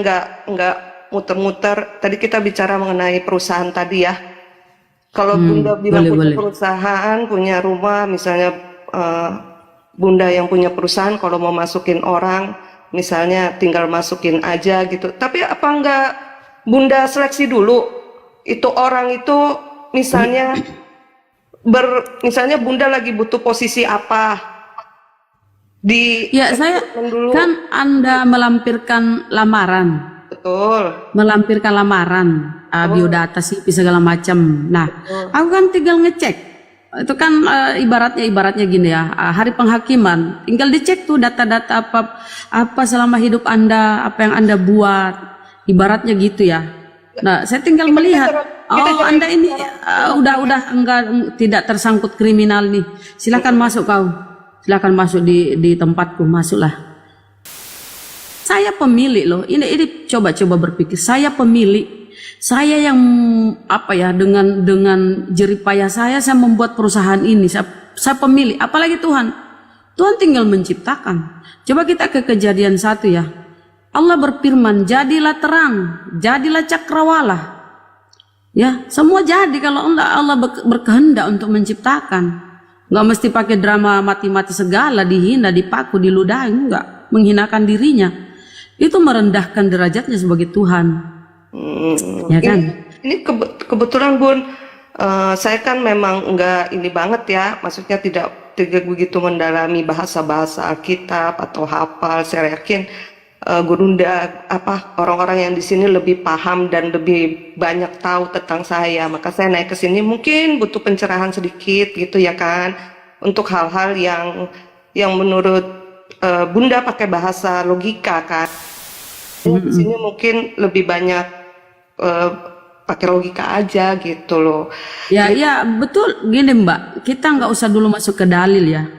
nggak muter-muter. Tadi kita bicara mengenai perusahaan tadi ya. Kalau Bunda bilang punya perusahaan, punya rumah, misalnya Bunda yang punya perusahaan, kalau mau masukin orang, misalnya tinggal masukin aja gitu. Tapi apa enggak Bunda seleksi dulu? Itu orang itu misalnya misalnya Bunda lagi butuh posisi apa? Ya, saya dulu. kan Anda melampirkan lamaran. Betul. Melampirkan lamaran, biodata CV segala macam. Nah, aku kan tinggal ngecek. Itu kan ibaratnya gini ya, hari penghakiman, tinggal dicek tuh data-data apa selama hidup Anda, apa yang Anda buat, ibaratnya gitu ya. Nah, saya tinggal melihat, Anda ini udah enggak tidak tersangkut kriminal nih. Silakan masuk kau. Silakan masuk di tempatku, masuklah. Saya pemilik loh. Ini coba berpikir. Saya pemilik. Saya yang dengan jeripayah saya membuat perusahaan ini. Saya pemilik. Apalagi Tuhan. Tuhan tinggal menciptakan. Coba kita ke kejadian 1 ya. Allah berfirman, jadilah terang, jadilah cakrawala. Ya, semua jadi kalau Allah berkehendak untuk menciptakan. Nggak mesti pakai drama mati-mati segala, dihina, dipaku, diludahi, enggak. Menghinakan dirinya. Itu merendahkan derajatnya sebagai Tuhan. Ya kan? Ini kebetulan Bun, saya kan memang enggak ini banget ya, maksudnya tidak begitu mendalami bahasa-bahasa Alkitab atau hafal. Saya yakin Gurunda orang-orang yang di sini lebih paham dan lebih banyak tahu tentang saya. Maka saya naik ke sini mungkin butuh pencerahan sedikit gitu ya kan, untuk hal-hal yang menurut Bunda pakai bahasa logika kan. Di sini mungkin lebih banyak pakai logika aja gitu loh. Ya, ya betul gini Mbak. Kita nggak usah dulu masuk ke dalil ya.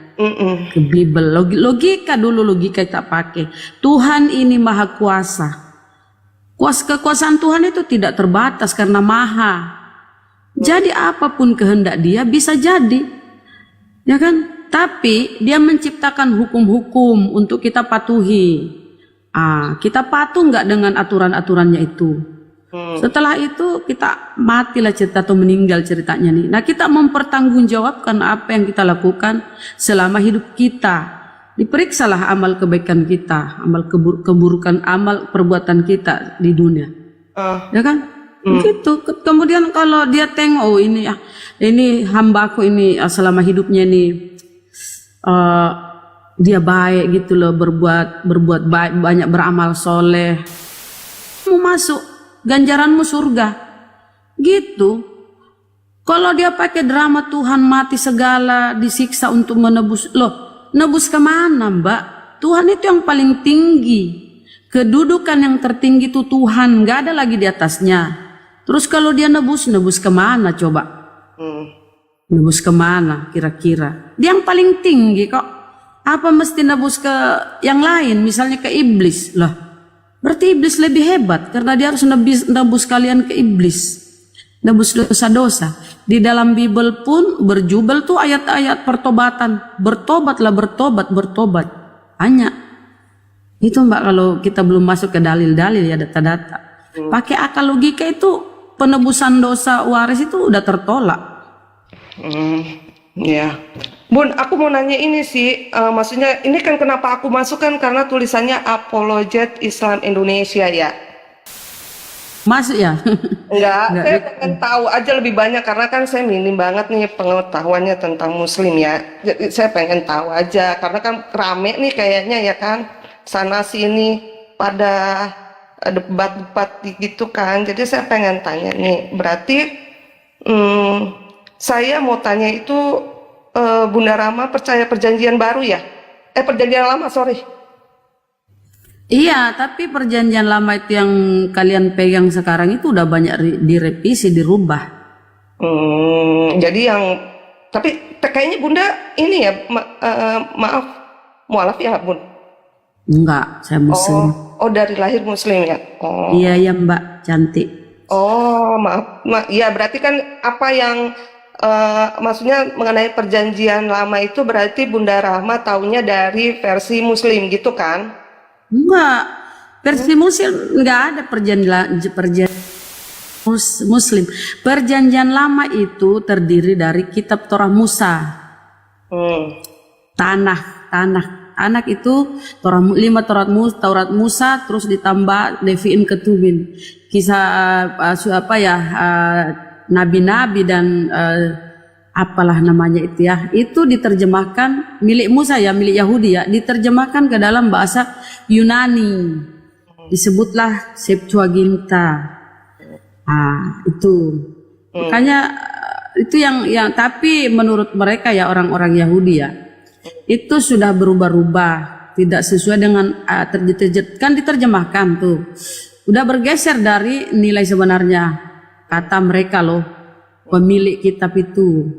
Ke Bible, logika dulu, logika kita pakai. Tuhan ini maha kuasa. Kekuasaan Tuhan itu tidak terbatas karena maha. Jadi apapun kehendak dia bisa jadi, ya kan? Tapi dia menciptakan hukum-hukum untuk kita patuhi. Kita patuh nggak dengan aturan-aturannya itu? Setelah itu kita matilah cerita atau meninggal ceritanya nih. Nah, kita mempertanggungjawabkan apa yang kita lakukan selama hidup kita. Diperiksalah amal kebaikan kita, amal keburukan, amal perbuatan kita di dunia. Ya kan? Gitu. Kemudian kalau dia tengok, ini hambaku ini selama hidupnya nih dia baik gitu loh, berbuat baik, banyak beramal soleh. Mau masuk ganjaranmu surga gitu. Kalau dia pakai drama Tuhan mati segala, disiksa untuk menebus, nebus kemana Mbak? Tuhan itu yang paling tinggi, kedudukan yang tertinggi itu Tuhan, gak ada lagi di atasnya. Terus kalau dia nebus kemana coba? Nebus kemana kira-kira? Dia yang paling tinggi kok. Apa mesti nebus ke yang lain, misalnya ke iblis lah? Berarti iblis lebih hebat karena dia harus nebus kalian ke iblis. Nebus dosa-dosa. Di dalam Bible pun berjubel tuh ayat-ayat pertobatan. Bertobatlah, bertobat. Hanya. Itu Mbak, kalau kita belum masuk ke dalil-dalil ya, data-data. Pakai akal logika itu penebusan dosa waris itu udah tertolak. Ya. Bun, aku mau nanya ini sih, maksudnya ini kan kenapa aku masuk kan karena tulisannya Apologet Islam Indonesia ya. Masuk ya? Enggak, saya pengen tahu aja lebih banyak karena kan saya minim banget nih pengetahuannya tentang Muslim ya. Jadi saya pengen tahu aja karena kan rame nih kayaknya ya kan, sana sini pada debat-debat gitu kan. Jadi saya pengen tanya nih, berarti saya mau tanya itu, Bunda Rama percaya perjanjian baru ya? Perjanjian lama, sorry. Iya, tapi perjanjian lama itu yang kalian pegang sekarang itu udah banyak direvisi, dirubah. Jadi tapi kayaknya Bunda ini ya, maaf, mualaf ya Bun? Enggak, saya Muslim. Oh dari lahir Muslim ya? Oh. Iya ya Mbak, cantik. Oh maaf, ya berarti kan apa yang maksudnya mengenai perjanjian lama itu berarti Bunda Rahma taunya dari versi Muslim gitu kan? Enggak, versi Muslim enggak ada perjanjian Muslim. Perjanjian lama itu terdiri dari kitab Torah Musa. Tanah itu Torah 5 Taurat Musa, terus ditambah Leviin Ketubin. Kisah nabi-nabi dan apalah namanya itu ya, itu diterjemahkan milik Musa ya, milik Yahudi ya, diterjemahkan ke dalam bahasa Yunani, disebutlah Septuaginta. Itu makanya itu yang tapi menurut mereka ya, orang-orang Yahudi ya, itu sudah berubah-ubah, tidak sesuai dengan kan diterjemahkan tuh, udah bergeser dari nilai sebenarnya kata mereka loh, pemilik kitab itu.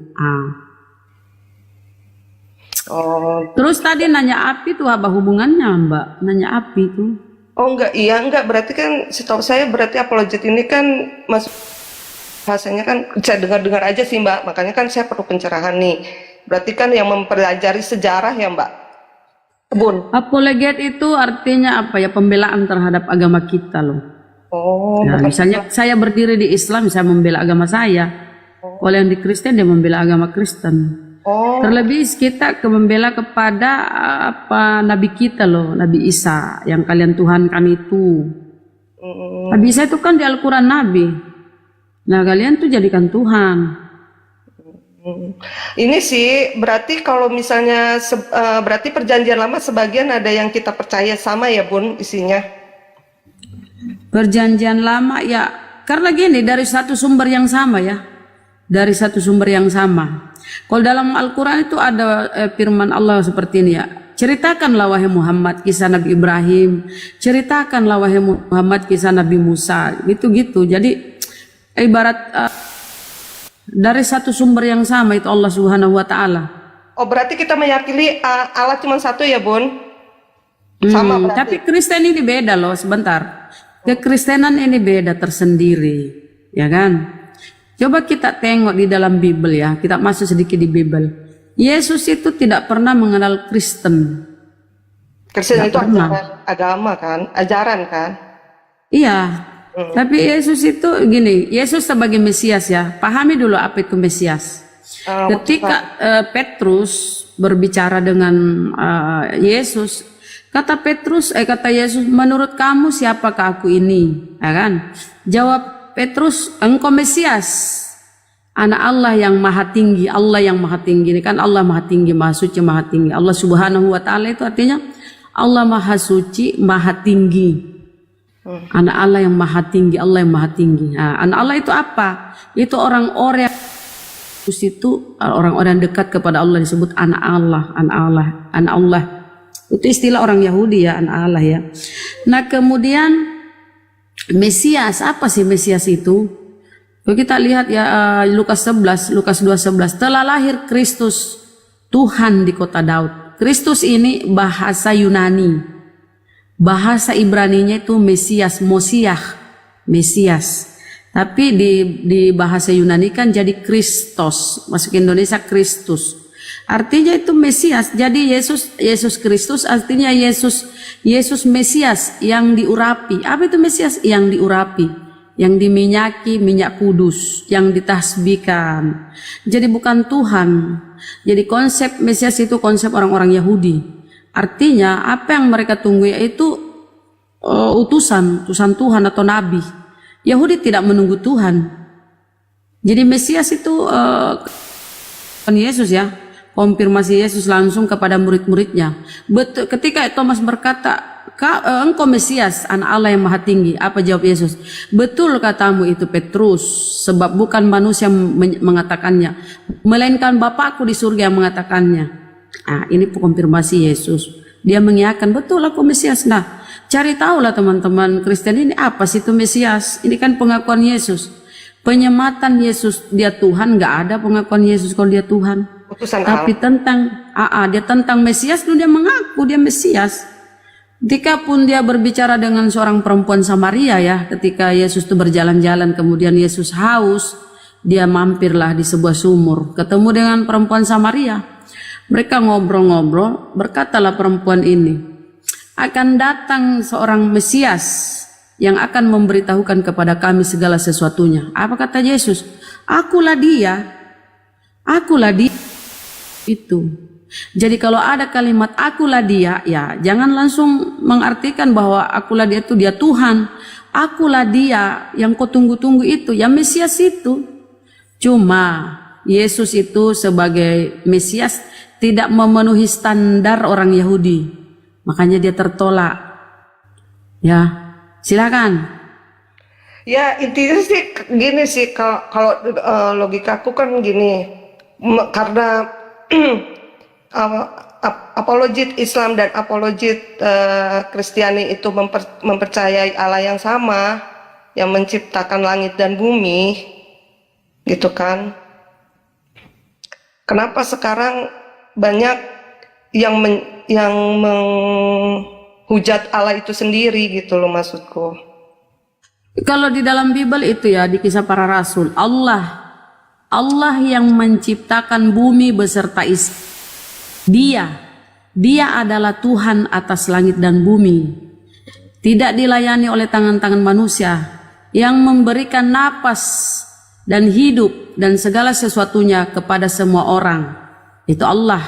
Terus tadi nanya api tuh apa hubungannya Mbak? Nanya api tuh. Oh enggak, iya enggak, berarti kan setahu saya berarti apologet ini kan masuk bahasanya kan saya dengar-dengar aja sih Mbak, makanya kan saya perlu pencerahan nih. Berarti kan yang mempelajari sejarah ya Mbak? Bun. Apologet itu artinya apa ya? Pembelaan terhadap agama kita loh. Oh, Nah, misalnya saya berdiri di Islam, saya membela agama saya. Kalau yang di Kristen dia membela agama Kristen. Terlebih kita membela kepada Nabi kita loh, Nabi Isa, yang kalian Tuhan kami itu. Nabi Isa itu kan di Al-Quran Nabi. Nah kalian tuh jadikan Tuhan. Ini sih berarti kalau misalnya berarti perjanjian lama sebagian ada yang kita percaya sama ya Bun isinya. Perjanjian lama ya, karena gini, dari satu sumber yang sama ya, dari satu sumber yang sama. Kalau dalam Al-Quran itu ada firman Allah seperti ini ya, ceritakanlah wahai Muhammad kisah Nabi Ibrahim, ceritakanlah wahai Muhammad kisah Nabi Musa, gitu-gitu. Jadi ibarat dari satu sumber yang sama, itu Allah Subhanahu wa Ta'ala. Oh berarti kita meyakini Allah cuma satu ya Bun? Sama berarti. Tapi Kristen ini beda loh, sebentar. Kekristenan ini beda tersendiri, ya kan? Coba kita tengok di dalam Bible ya, kita masuk sedikit di Bible. Yesus itu tidak pernah mengenal Kristen. Kristen itu agama kan, ajaran kan? Iya, tapi Yesus itu gini, Yesus sebagai Mesias ya, pahami dulu apa itu Mesias. Ketika Petrus berbicara dengan Yesus, kata Yesus, menurut kamu siapakah aku ini? Ya kan? Jawab Petrus, engkau Mesias, anak Allah yang maha tinggi. Allah yang maha tinggi, ini kan Allah maha tinggi, maha suci, maha tinggi. Allah Subhanahu wa Ta'ala itu artinya Allah maha suci, maha tinggi. Anak Allah yang maha tinggi, Allah yang maha tinggi. Nah, anak Allah itu apa? Itu orang-orang itu orang-orang dekat kepada Allah, disebut anak Allah, anak Allah, anak Allah. Itu istilah orang Yahudi ya, anak Allah ya. Nah kemudian Mesias, apa sih Mesias itu? Kalau kita lihat ya Lukas 2:11, telah lahir Kristus Tuhan di kota Daud. Kristus ini bahasa Yunani, bahasa Ibraninya itu Mesias, Mesias. Tapi di bahasa Yunani kan jadi Kristos, masuk Indonesia Kristus. Artinya itu Mesias. Jadi Yesus Kristus artinya Yesus Mesias yang diurapi. Apa itu Mesias? Yang diurapi, yang diminyaki minyak kudus, yang ditasbihkan. Jadi bukan Tuhan. Jadi konsep Mesias itu konsep orang-orang Yahudi. Artinya apa yang mereka tunggu yaitu utusan Tuhan atau nabi. Yahudi tidak menunggu Tuhan. Jadi Mesias itu Yesus ya. Konfirmasi Yesus langsung kepada murid-muridnya. Betul, ketika Thomas berkata, engkau Mesias, anak Allah yang maha tinggi. Apa jawab Yesus? Betul katamu itu Petrus, sebab bukan manusia mengatakannya, melainkan Bapakku di surga yang mengatakannya. Ini konfirmasi Yesus. Dia mengiyakan, betul aku Mesias. Nah, cari tahulah teman-teman Kristen ini apa sih itu Mesias? Ini kan pengakuan Yesus. Penyematan Yesus dia Tuhan, nggak ada pengakuan Yesus kalau dia Tuhan. Tapi dia tentang Mesias, dia mengaku dia Mesias. Ketika pun dia berbicara dengan seorang perempuan Samaria ya, ketika Yesus itu berjalan-jalan, kemudian Yesus haus, dia mampirlah di sebuah sumur, ketemu dengan perempuan Samaria. Mereka ngobrol-ngobrol, berkatalah perempuan ini, akan datang seorang Mesias yang akan memberitahukan kepada kami segala sesuatunya. Apa kata Yesus? Akulah dia itu. Jadi kalau ada kalimat akulah dia, ya jangan langsung mengartikan bahwa akulah dia itu dia Tuhan. Akulah dia yang kau tunggu-tunggu itu, ya Mesias itu. Cuma Yesus itu sebagai Mesias tidak memenuhi standar orang Yahudi, makanya dia tertolak. Ya, silakan. Ya intinya sih gini sih, kalau logikaku kan gini, karena apologit Islam dan apologit Kristiani itu mempercayai Allah yang sama, yang menciptakan langit dan bumi, gitu kan. Kenapa sekarang banyak yang menghujat Allah itu sendiri gitu loh maksudku. Kalau di dalam Bible itu ya, di Kisah Para Rasul, Allah yang menciptakan bumi beserta isi. Dia adalah Tuhan atas langit dan bumi. Tidak dilayani oleh tangan-tangan manusia yang memberikan napas dan hidup dan segala sesuatunya kepada semua orang. Itu Allah.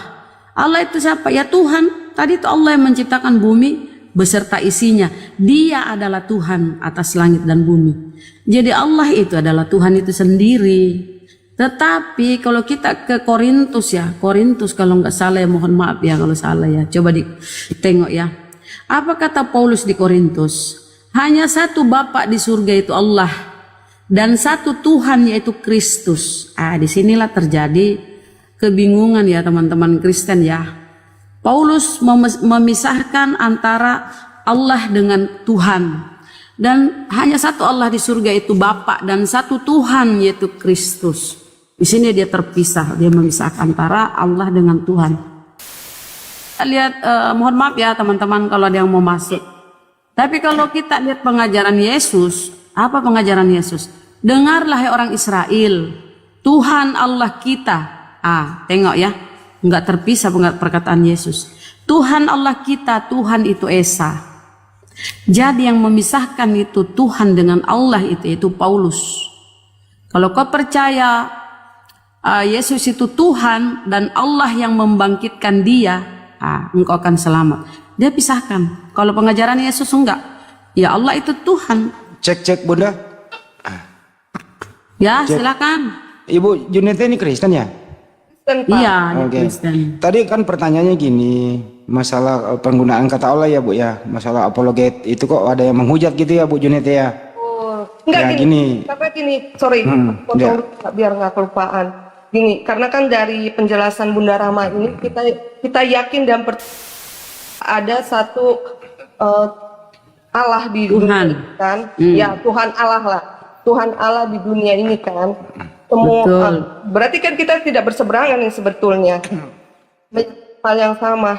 Allah itu siapa? Ya Tuhan. Tadi itu Allah yang menciptakan bumi beserta isinya. Dia adalah Tuhan atas langit dan bumi. Jadi Allah itu adalah Tuhan itu sendiri. Tetapi kalau kita ke Korintus ya, Korintus kalau nggak salah ya, mohon maaf ya kalau salah ya, coba ditengok ya. Apa kata Paulus di Korintus? Hanya satu Bapa di surga itu Allah, dan satu Tuhan yaitu Kristus. Disinilah terjadi kebingungan ya teman-teman Kristen ya. Paulus memisahkan antara Allah dengan Tuhan, dan hanya satu Allah di surga itu Bapa, dan satu Tuhan yaitu Kristus. Di sini dia terpisah, dia memisahkan antara Allah dengan Tuhan. Lihat, mohon maaf ya teman-teman kalau ada yang mau masuk. Tapi kalau kita lihat pengajaran Yesus, apa pengajaran Yesus? Dengarlah hai orang Israel, Tuhan Allah kita. Tengok ya, nggak terpisah perkataan Yesus. Tuhan Allah kita, Tuhan itu Esa. Jadi yang memisahkan itu Tuhan dengan Allah itu Paulus. Kalau kau percaya Yesus itu Tuhan dan Allah yang membangkitkan dia, engkau akan selamat. Dia pisahkan. Kalau pengajaran Yesus enggak. Ya Allah itu Tuhan. Cek Bunda. Ya silakan. Ibu Junete ini Kristen ya? Kristen, Pak. Iya, Oke. Kristen. Tadi kan pertanyaannya gini, masalah penggunaan kata Allah ya Bu ya, masalah apologet itu kok ada yang menghujat gitu ya Bu Junete ya? Enggak Ya, gini. gini. Karena gini, sorry, potong ya. dulu, biar nggak kelupaan. Gini, karena kan dari penjelasan Bunda Rama ini kita yakin dan ada satu Allah di Tuhan. dunia ini kan, ya Tuhan Allah lah, Tuhan Allah di dunia ini kan. Semua Betul. berarti kan kita tidak berseberangan nih sebetulnya. Hal yang sama.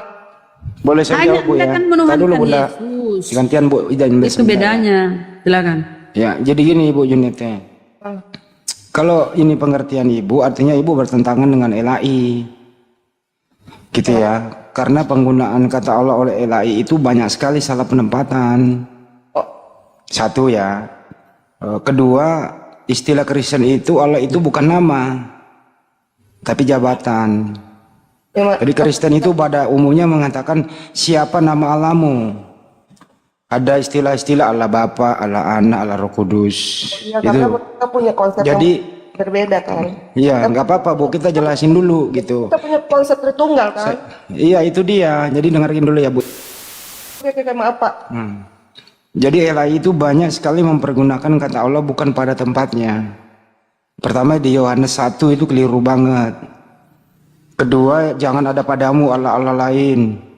Boleh saya Hanya jawab Bu Anda ya? kan Tadi menuhankan dulu Bunda. Yesus. Gantian Bu Idan. Itu bedanya. Silakan. Ya, jadi gini Ibu Junete. Kalau ini pengertian Ibu, artinya Ibu bertentangan dengan LAI. Gitu ya. Karena penggunaan kata Allah oleh LAI itu banyak sekali salah penempatan. Satu ya. Kedua, istilah Kristen itu Allah itu bukan nama, tapi jabatan. Jadi Kristen itu pada umumnya mengatakan siapa nama Allahmu. Ada istilah-istilah Allah Bapa, Allah Anak, Allah Roh Kudus. Ya, karena kita punya konsep Jadi, yang berbeda kan. iya, nggak apa-apa Bu, kita jelasin dulu gitu. Kita punya konsep Tritunggal kan. Iya itu dia. Jadi dengerin dulu ya Bu. Oke, maaf Pak. Jadi LAI itu banyak sekali mempergunakan kata Allah bukan pada tempatnya. Pertama di Yohanes 1 itu keliru banget. Kedua, jangan ada padamu Allah-Allah lain.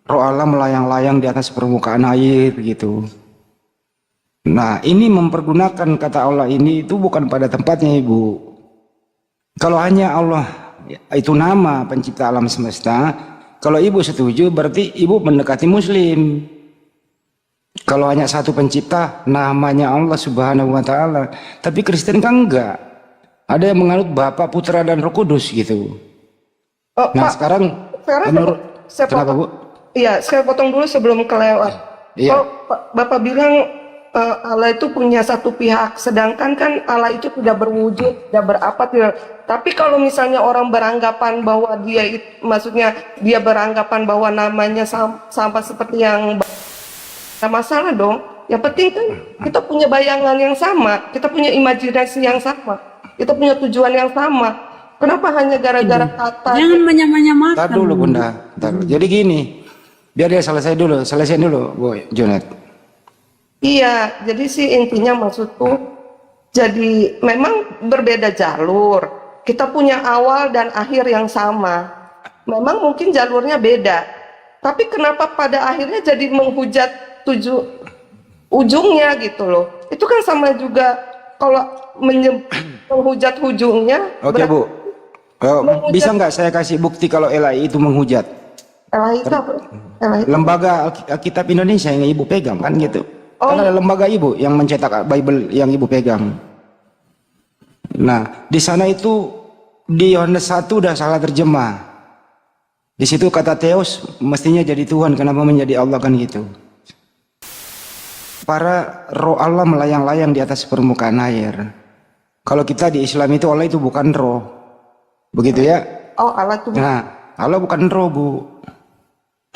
Roh Allah melayang-layang di atas permukaan air gitu. Nah ini mempergunakan kata Allah ini itu bukan pada tempatnya Ibu. Kalau hanya Allah itu nama pencipta alam semesta, kalau Ibu setuju berarti Ibu mendekati Muslim. Kalau hanya satu pencipta namanya Allah Subhanahu wa Ta'ala, tapi Kristen kan enggak. Ada yang menganut Bapa, Putra dan Roh Kudus gitu. Nah Pak, sekarang menurut saya kenapa Bu? Iya, saya potong dulu sebelum kelewat. Iya. Kalau Bapak bilang Allah itu punya satu pihak, sedangkan kan Allah itu tidak berwujud, tidak berapa, tidak. Tapi kalau misalnya orang beranggapan bahwa maksudnya dia beranggapan bahwa namanya sama seperti yang tidak masalah dong. Yang penting kan kita punya bayangan yang sama, kita punya imajinasi yang sama, kita punya tujuan yang sama. Kenapa hanya gara-gara kata? Jangan menyamakan. Ntar dulu Bunda. Ntar. Jadi gini, biar dia selesai dulu, Bu Junet. Iya, jadi sih intinya maksudku, jadi memang berbeda jalur. Kita punya awal dan akhir yang sama. Memang mungkin jalurnya beda. Tapi kenapa pada akhirnya jadi menghujat ujungnya gitu loh. Itu kan sama juga kalau menghujat ujungnya. Oke Bu. Bisa nggak saya kasih bukti kalau LAI itu menghujat? LAI itu apa? LAI itu Lembaga Alkitab Indonesia yang Ibu pegang kan gitu. Kan ada lembaga Ibu yang mencetak Bible yang Ibu pegang. Nah, di sana itu di Yohanes 1 udah salah terjemah. Di situ kata Theos mestinya jadi Tuhan, kenapa menjadi Allah kan gitu. Para roh Allah melayang-layang di atas permukaan air. Kalau kita di Islam itu Allah itu bukan roh. Begitu ya? Oh, Allah itu. Nah, Allah bukan roh, Bu.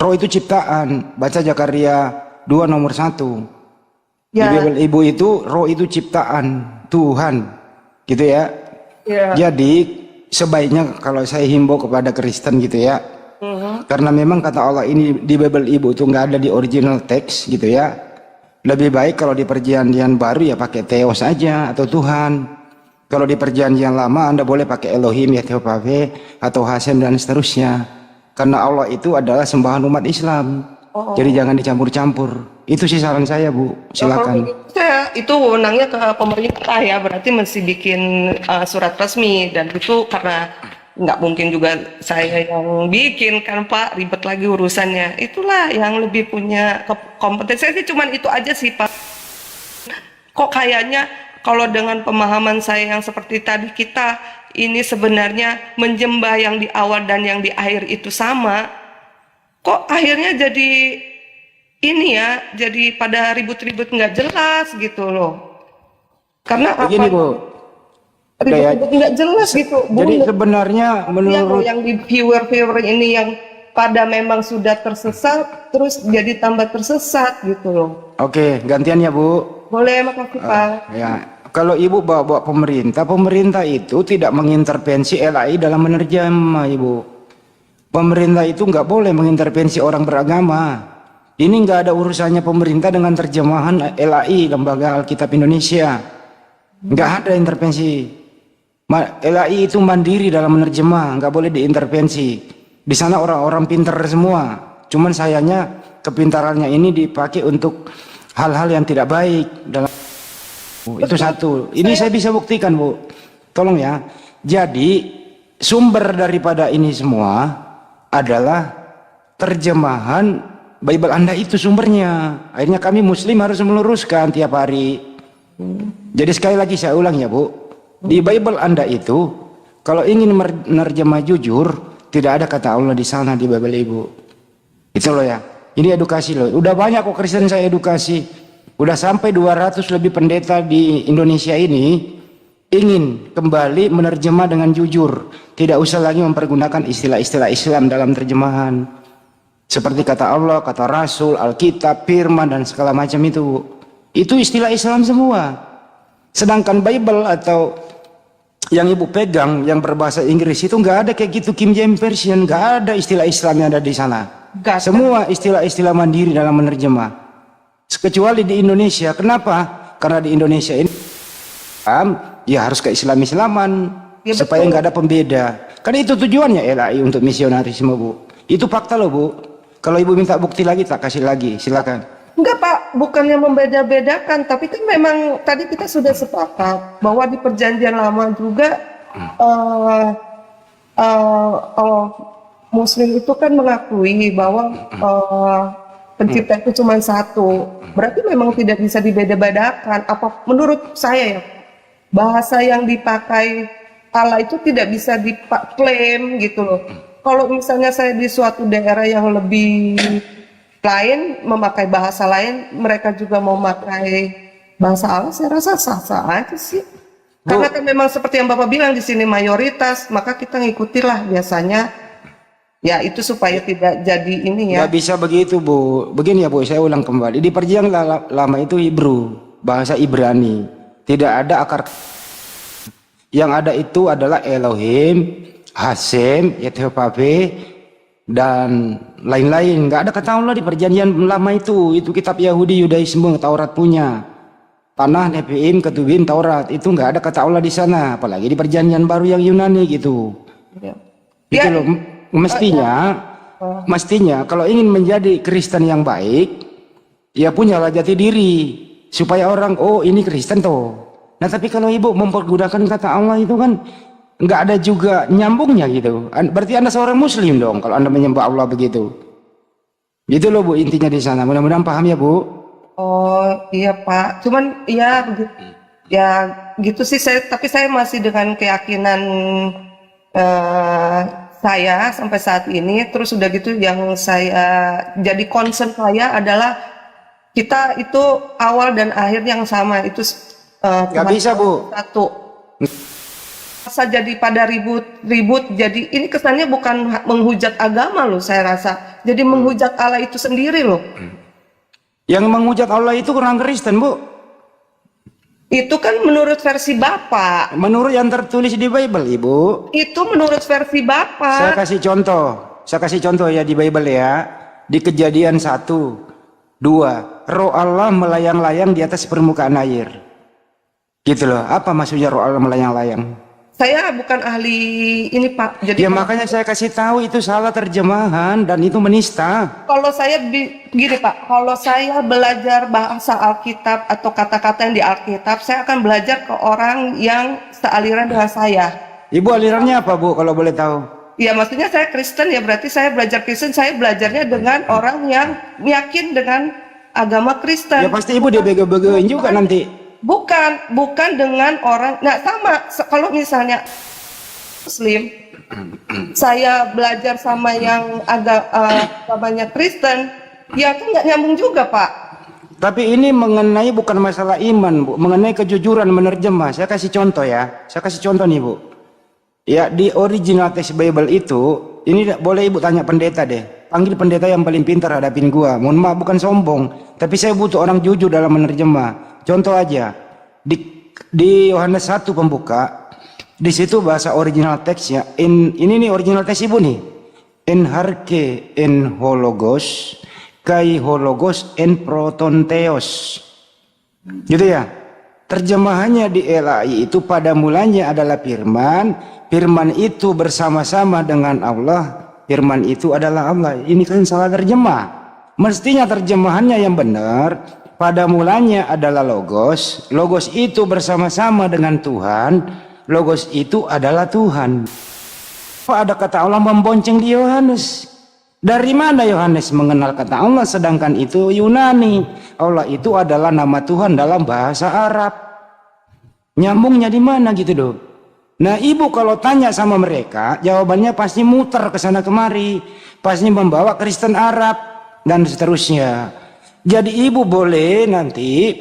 Roh itu ciptaan. Baca Zakaria 2 nomor 1. Di Ya. Bible Ibu itu roh itu ciptaan Tuhan. Gitu ya. Ya. Jadi sebaiknya kalau saya himbau kepada Kristen gitu ya. Karena memang kata Allah ini di Bible Ibu itu nggak ada di original text gitu ya. Lebih baik kalau di perjanjian baru ya pakai Theos aja atau Tuhan. Kalau di perjanjian lama Anda boleh pakai Elohim, Yehovah atau Hashem dan seterusnya. Karena Allah itu adalah sembahan umat Islam. Jadi jangan dicampur-campur. Itu sih saran saya, Bu. Silakan. Itu wewenangnya ke pemerintah ya, berarti mesti bikin surat resmi, dan itu karena nggak mungkin juga saya yang bikin kan Pak, ribet lagi urusannya. Itulah yang lebih punya kompetensi. Sih cuman itu aja sih Pak. Kok kayaknya kalau dengan pemahaman saya yang seperti tadi, kita ini sebenarnya menjembah yang di awal dan yang di akhir itu sama. Kok akhirnya jadi ini ya, jadi pada ribut-ribut nggak jelas gitu loh. Karena Begini, apa? Bu. Ribut-ribut nggak jelas gitu. Jadi sebenarnya menurut yang di viewer ini yang pada memang sudah tersesat, terus jadi tambah tersesat gitu loh. Oke, gantian ya, Bu. Boleh, makasih Pak. Ya, kalau Ibu bawa pemerintah itu tidak mengintervensi LAI dalam menerjemah, Ibu. Pemerintah itu nggak boleh mengintervensi orang beragama. Ini nggak ada urusannya pemerintah dengan terjemahan LAI, Lembaga Alkitab Indonesia. Nggak ada intervensi. LAI itu mandiri dalam menerjemah, nggak boleh diintervensi. Di sana orang-orang pintar semua. Cuman sayangnya kepintarannya ini dipakai untuk hal-hal yang tidak baik dalam. Itu satu. Ini saya bisa buktikan, Bu. Tolong ya. Jadi sumber daripada ini semua adalah terjemahan Bible Anda itu sumbernya. Akhirnya kami Muslim harus meluruskan tiap hari. Jadi sekali lagi saya ulang ya, Bu. Di Bible Anda itu kalau ingin menerjemah jujur, tidak ada kata Allah di sana di Bible Ibu. Itu loh ya. Ini edukasi loh. Udah banyak kok Kristen saya edukasi. Udah sampai 200 lebih pendeta di Indonesia ini ingin kembali menerjemah dengan jujur. Tidak usah lagi mempergunakan istilah-istilah Islam dalam terjemahan. Seperti kata Allah, kata Rasul, Alkitab, Firman dan segala macam itu. Itu istilah Islam semua. Sedangkan Bible atau yang Ibu pegang yang berbahasa Inggris itu nggak ada kayak gitu, King James Version, nggak ada istilah Islam yang ada di sana. Semua istilah-istilah mandiri dalam menerjemah. Kecuali di Indonesia. Kenapa? Karena di Indonesia ini ya harus ke Islam-Islaman ya, supaya nggak ada pembeda. Karena itu tujuannya LAI untuk misionarisme, Bu. Itu fakta loh, Bu. Kalau Ibu minta bukti lagi, tak kasih lagi. Silakan. Enggak Pak, bukannya membeda-bedakan, tapi kan memang tadi kita sudah sepakat bahwa di perjanjian lama juga Muslim itu kan mengakui bahwa pencipta itu cuma satu. Berarti memang tidak bisa dibeda-bedakan. Apa menurut saya ya, bahasa yang dipakai Allah itu tidak bisa diklaim gitu loh. Kalau misalnya saya di suatu daerah yang lebih lain memakai bahasa lain, mereka juga mau memakai bahasa Allah, saya rasa sah-sah aja sih. Karena kan memang seperti yang Bapak bilang di sini mayoritas, maka kita ngikutilah biasanya. Ya itu supaya tidak jadi ini ya. Nggak bisa begitu, Bu. Begini ya, Bu, saya ulang kembali. Di perjanjian lama itu Hebrew, bahasa Ibrani. Tidak ada akar. Yang ada itu adalah Elohim, Hashem, Yehovah, dan lain-lain. Nggak ada kata Allah di perjanjian lama itu. Itu kitab Yahudi, Yudaisme, Taurat punya. Tanah, Nevi'im, Ketubim, Taurat. Itu nggak ada kata Allah di sana. Apalagi di perjanjian baru yang Yunani gitu. Gitu loh. Mestinya kalau ingin menjadi Kristen yang baik, ya punyalah jati diri. Supaya orang, oh ini Kristen toh. Nah tapi kalau ibu mempergunakan kata Allah itu kan nggak ada juga nyambungnya gitu. Berarti Anda seorang Muslim dong kalau Anda menyembah Allah begitu. Gitu loh Bu intinya di sana. Mudah-mudahan paham ya Bu. Oh iya Pak, cuman ya gitu sih tapi saya masih dengan keyakinan saya sampai saat ini. Terus udah gitu yang saya jadi concern saya adalah kita itu awal dan akhir yang sama itu. Gak bisa Bu. Satu. Masa jadi pada ribut jadi ini kesannya bukan menghujat agama loh saya rasa. Jadi menghujat Allah itu sendiri loh. Yang menghujat Allah itu kurang Kristen Bu. Itu kan menurut versi Bapak. Menurut yang tertulis di Bible Ibu. Itu menurut versi Bapak. Saya kasih contoh ya di Bible ya. Di Kejadian 1, 2. Roh Allah melayang-layang di atas permukaan air. Gitu loh, apa maksudnya roh Allah melayang-layang? Saya bukan ahli ini Pak. Jadi ya makanya saya kasih tahu itu salah terjemahan dan itu menista. Kalau saya gini Pak, kalau saya belajar bahasa Alkitab atau kata-kata yang di Alkitab, saya akan belajar ke orang yang sealiran dengan saya. Ibu alirannya apa Bu kalau boleh tahu? Ya maksudnya saya Kristen ya berarti saya belajar Kristen, saya belajarnya dengan orang yang yakin dengan agama Kristen. Ya pasti Ibu dibego-begoin juga nanti. Bukan dengan orang, nah sama kalau misalnya Muslim, saya belajar sama yang agamanya Kristen, ya kan nggak nyambung juga Pak. Tapi ini mengenai bukan masalah iman Bu, mengenai kejujuran menerjemah. Saya kasih contoh ya, saya kasih contoh nih Bu. Ya di original text Bible itu, ini boleh Ibu tanya pendeta deh. Panggil pendeta yang paling pintar hadapin gua. Mohon maaf bukan sombong, tapi saya butuh orang jujur dalam menerjemah. Contoh aja di Yohanes 1 pembuka, di situ bahasa original teksnya. Ini nih original teks Ibu nih. En harke en hologos, kai hologos en protonteos. Gitu ya. Terjemahannya di LAI itu pada mulanya adalah firman, firman itu bersama-sama dengan Allah, firman itu adalah Allah. Ini kan salah terjemah. Mestinya terjemahannya yang benar. Pada mulanya adalah logos, logos itu bersama-sama dengan Tuhan, logos itu adalah Tuhan. Ada kata Allah membonceng di Yohanes. Dari mana Yohanes mengenal kata Allah sedangkan itu Yunani? Allah itu adalah nama Tuhan dalam bahasa Arab. Nyambungnya di mana gitu loh. Nah Ibu kalau tanya sama mereka, jawabannya pasti muter ke sana kemari, pasti membawa Kristen Arab dan seterusnya. Jadi Ibu boleh nanti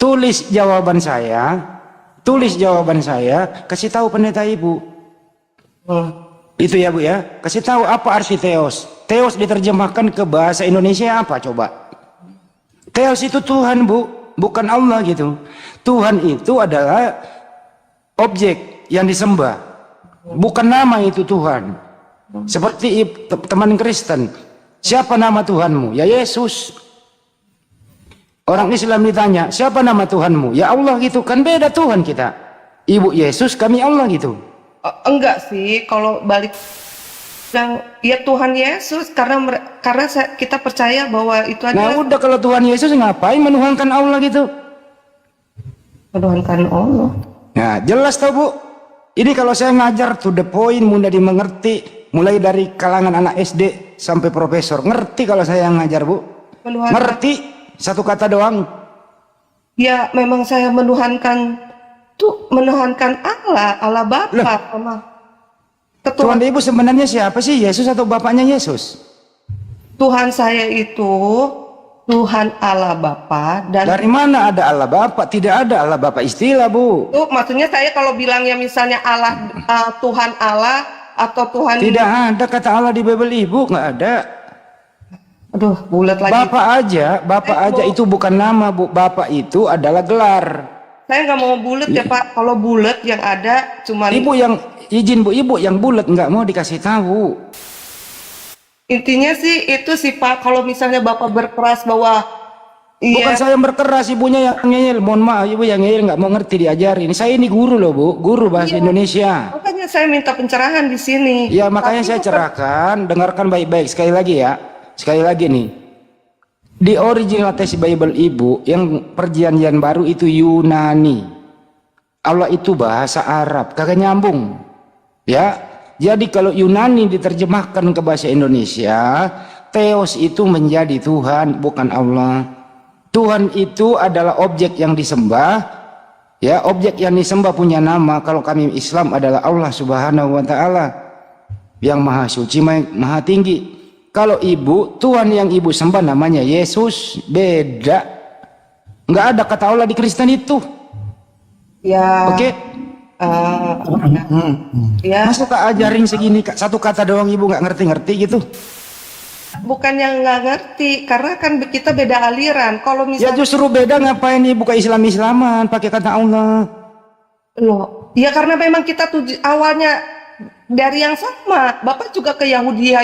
tulis jawaban saya, kasih tahu pendeta Ibu. Itu ya Bu ya, kasih tahu apa arti teos. Teos diterjemahkan ke bahasa Indonesia apa coba? Teos itu Tuhan Bu, bukan Allah gitu. Tuhan itu adalah objek yang disembah, bukan nama itu Tuhan. Seperti teman Kristen, siapa nama Tuhanmu? Ya Yesus. Orang Islam ditanya, siapa nama Tuhanmu? Ya Allah gitu, kan beda Tuhan kita. Ibu Yesus, kami Allah gitu. Enggak sih, kalau balik yang ya Tuhan Yesus karena kita percaya bahwa itu adalah. Nah udah kalau Tuhan Yesus ngapain menuhankan Allah gitu? Menuhankan Allah. Nah jelas tau Bu. Ini kalau saya ngajar to the point, mudah dimengerti, mulai dari kalangan anak SD sampai profesor. Ngerti kalau saya ngajar Bu? Ngerti? Satu kata doang. Ya memang saya menuhankan Allah Bapa sama Tuhan Ibu sebenarnya siapa sih? Yesus atau bapaknya Yesus? Tuhan saya itu Tuhan Allah Bapa. Dan dari mana ada Allah Bapa? Tidak ada Allah Bapa istilah Bu. Itu maksudnya saya kalau bilangnya misalnya Allah Tuhan Allah atau Tuhan. Tidak ada kata Allah di Bible Ibu, nggak ada. Aduh, bulat lagi. Bapak aja itu bukan nama Bu. Bapak itu adalah gelar. Saya nggak mau bulat ya Pak. Kalau bulat yang ada cuman Ibu yang izin Bu, ibu yang bulat nggak mau dikasih tahu. intinya sih itu sih Pak. Kalau misalnya Bapak berkeras bahwa Bukan saya yang berkeras, ibunya yang ngeyel. Mohon maaf, ibu yang ngeyel nggak mau ngerti diajarin. Saya ini guru loh Bu, guru bahasa Indonesia. makanya saya minta pencerahan di sini. Ya makanya Tapi saya bukan- cerahkan, dengarkan baik-baik sekali lagi ya. Sekali lagi nih. Di original text Bible Ibu yang perjanjian baru itu Yunani. Allah itu bahasa Arab, kagak nyambung. Ya. Jadi kalau Yunani diterjemahkan ke bahasa Indonesia, Theos itu menjadi Tuhan, bukan Allah. Tuhan itu adalah objek yang disembah. Ya, objek yang disembah punya nama. Kalau kami Islam adalah Allah Subhanahu wa taala yang maha suci, maha tinggi. Kalau ibu, Tuhan yang ibu sembah namanya Yesus, beda. Nggak ada kata Allah di Kristen itu. Ya. Oke? Ya. Masa tak ajarin segini satu kata doang ibu nggak ngerti-ngerti gitu? Bukan yang nggak ngerti, karena kan kita beda aliran. Kalau Ya misalnya justru beda, ngapain ibu ke Islam-Islaman pakai kata Allah? loh, ya karena memang kita awalnya dari yang sama. Bapak juga ke Yahudi.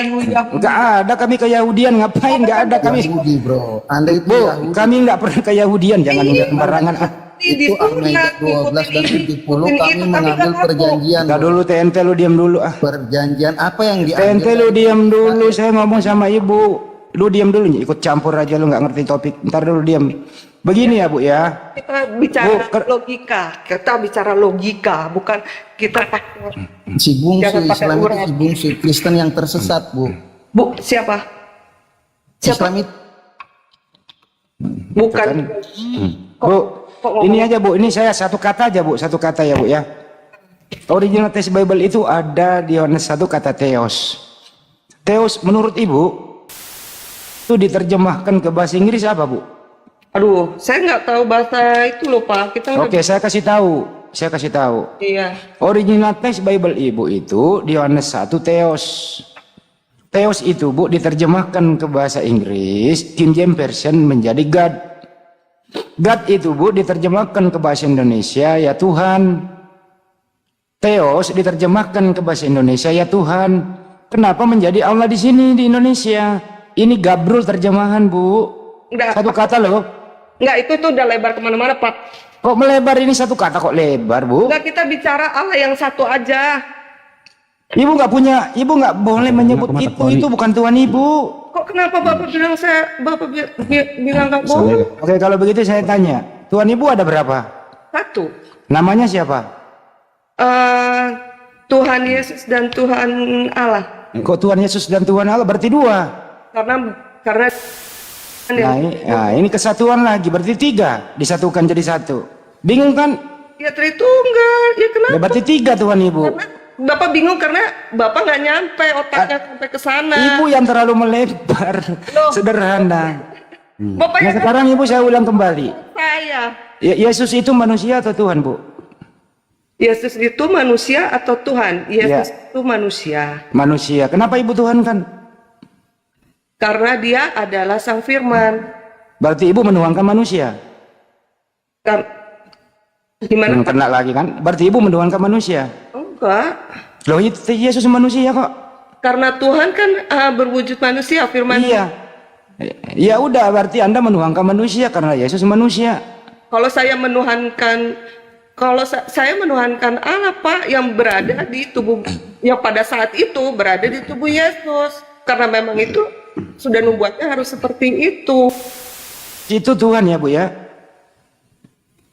Nggak ada kami ke Yahudian, ngapain? Nggak ada kami. Yahudi bro, Anda itu Bu, Yahudi. kami nggak pernah ke Yahudian, jangan sembarangan. Itu Al-Maidah 12 dan 70 kami mengambil perjanjian. Nggak dulu TNT lu diam dulu ah. Perjanjian apa yang TNT diambil? lu diam dulu, saya ngomong sama ibu. Lu diam dulu, ikut campur aja lu nggak ngerti topik. Ntar dulu diam. Begini ya Bu ya. Kita bicara logika, kita bicara logika, bukan kita pakai. Si bungsu Jangan pakai Islam itu urat. si bungsu Kristen yang tersesat Bu. Bu, siapa? Islam itu Bukan. Bu, ini aja Bu, ini saya satu kata aja Bu, satu kata ya Bu ya. Original text Bible itu ada di Yohanes 1 kata Theos. Theos menurut Ibu itu diterjemahkan ke bahasa Inggris apa Bu? Aduh, saya nggak tahu bahasa itu loh Pak. Kita nggak. Oke, saya kasih tahu. Saya kasih tahu. Iya. Original text Bible Ibu itu di Yohanes 1 Theos. Theos itu Bu diterjemahkan ke bahasa Inggris, King James Version menjadi God. God itu Bu diterjemahkan ke bahasa Indonesia ya Tuhan. Theos diterjemahkan ke bahasa Indonesia ya Tuhan. Kenapa menjadi Allah di sini di Indonesia? Ini Gabrul terjemahan Bu. Enggak, Satu kata loh. enggak, itu tuh udah lebar kemana-mana Pak. Kok melebar ini satu kata kok lebar Bu? Enggak, kita bicara Allah yang satu aja. Ibu nggak boleh menyebut itu bukan Tuhan Ibu. Kok kenapa Bapak bilang bilang nggak boleh? Oke, kalau begitu saya tanya, Tuhan Ibu ada berapa? Satu. Namanya siapa? Tuhan Yesus dan Tuhan Allah. Kok Tuhan Yesus dan Tuhan Allah berarti dua? Karena Nah, ini kesatuan lagi, berarti tiga disatukan jadi satu. Bingung kan? ya Tritunggal. Ya kenapa? Ya, berarti tiga Tuhan Ibu. Bapak bingung karena Bapak nggak nyampe otaknya sampai ke sana. Ibu yang terlalu melebar, sederhana. Bapak Nah yang sekarang Ibu saya ulang kembali. saya. Yesus itu manusia atau Tuhan Bu? Yesus itu manusia atau Tuhan? Yesus Ya. itu manusia. Manusia. Kenapa Ibu Tuhan kan? Karena dia adalah Sang Firman. Berarti Ibu menuhankan manusia. Gimana? Pak? Kena lagi kan? Berarti Ibu menuhankan manusia. Enggak. Loh itu Yesus manusia kok. Karena Tuhan kan berwujud manusia, Firman. Iya. Ya udah berarti Anda menuhankan manusia karena Yesus manusia. Kalau saya menuhankan Allah Pak yang berada di tubuh, yang pada saat itu berada di tubuh Yesus. Karena memang itu sudah membuatnya harus seperti itu. Itu Tuhan ya Bu ya.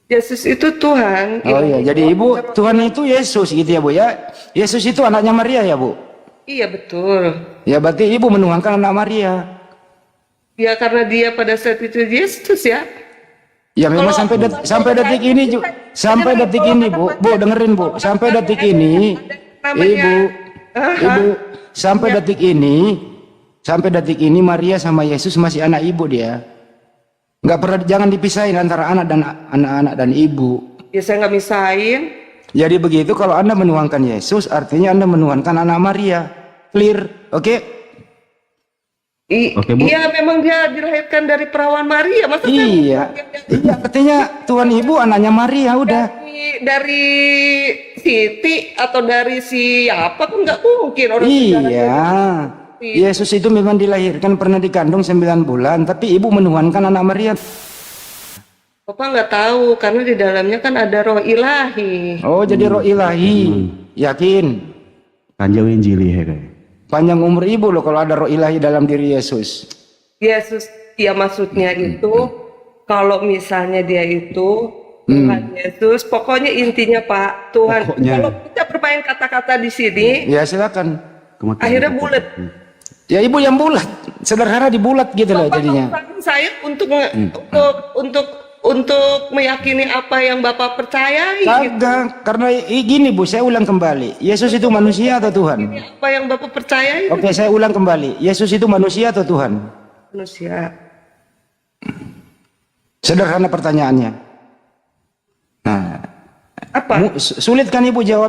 Yesus itu Tuhan. Oh iya, jadi Ibu Tuhan itu Yesus gitu ya Bu ya. Yesus itu anaknya Maria ya Bu. Iya betul. Ya berarti Ibu menuhankan anak Maria. Ya karena dia pada saat itu Yesus ya. Ya memang Kalau- sampai detik ini sampai detik ini Bu dengerin Bu, sampai detik ini Ibu sampai detik ini Maria sama Yesus masih anak Ibu dia. Nggak pernah, jangan dipisahin antara anak-anak dan ibu. Ya saya nggak misahin. Jadi begitu kalau Anda menuhankan Yesus artinya Anda menuhankan anak Maria. Clear, oke? Oke, Bu. Iya, memang dia dilahirkan dari perawan Maria. Masa saya Iya, iya artinya Tuhan Ibu anaknya Maria udah. dari Siti atau dari siapa kan nggak mungkin orang sejarah Iya. dari- Yesus itu memang dilahirkan pernah dikandung 9 bulan, tapi ibu menuhankan anak Maria. Bapak nggak tahu karena di dalamnya kan ada roh ilahi. Oh, jadi roh ilahi. Yakin? Kanjau Injili ya kayak. Panjang umur ibu loh kalau ada roh ilahi dalam diri Yesus. Yesus, ya maksudnya itu kalau misalnya dia itu Tuhan Yesus, pokoknya intinya Pak Tuhan. Pokoknya. Kalau kita bermain kata-kata di sini, Ya silakan. Kematian akhirnya itu. bulat. Ya ibu yang bulat, sederhana dibulat gitu loh Bapak jadinya. memaksakan saya untuk meyakini apa yang Bapak percayai. Gitu. Kagak, karena gini Bu, saya ulang kembali. Yesus itu manusia atau Tuhan? Apa yang Bapak percayai Oke, saya ulang kembali. Yesus itu manusia atau Tuhan? manusia. Sederhana pertanyaannya. Nah, Apa? sulit kan ibu jawab?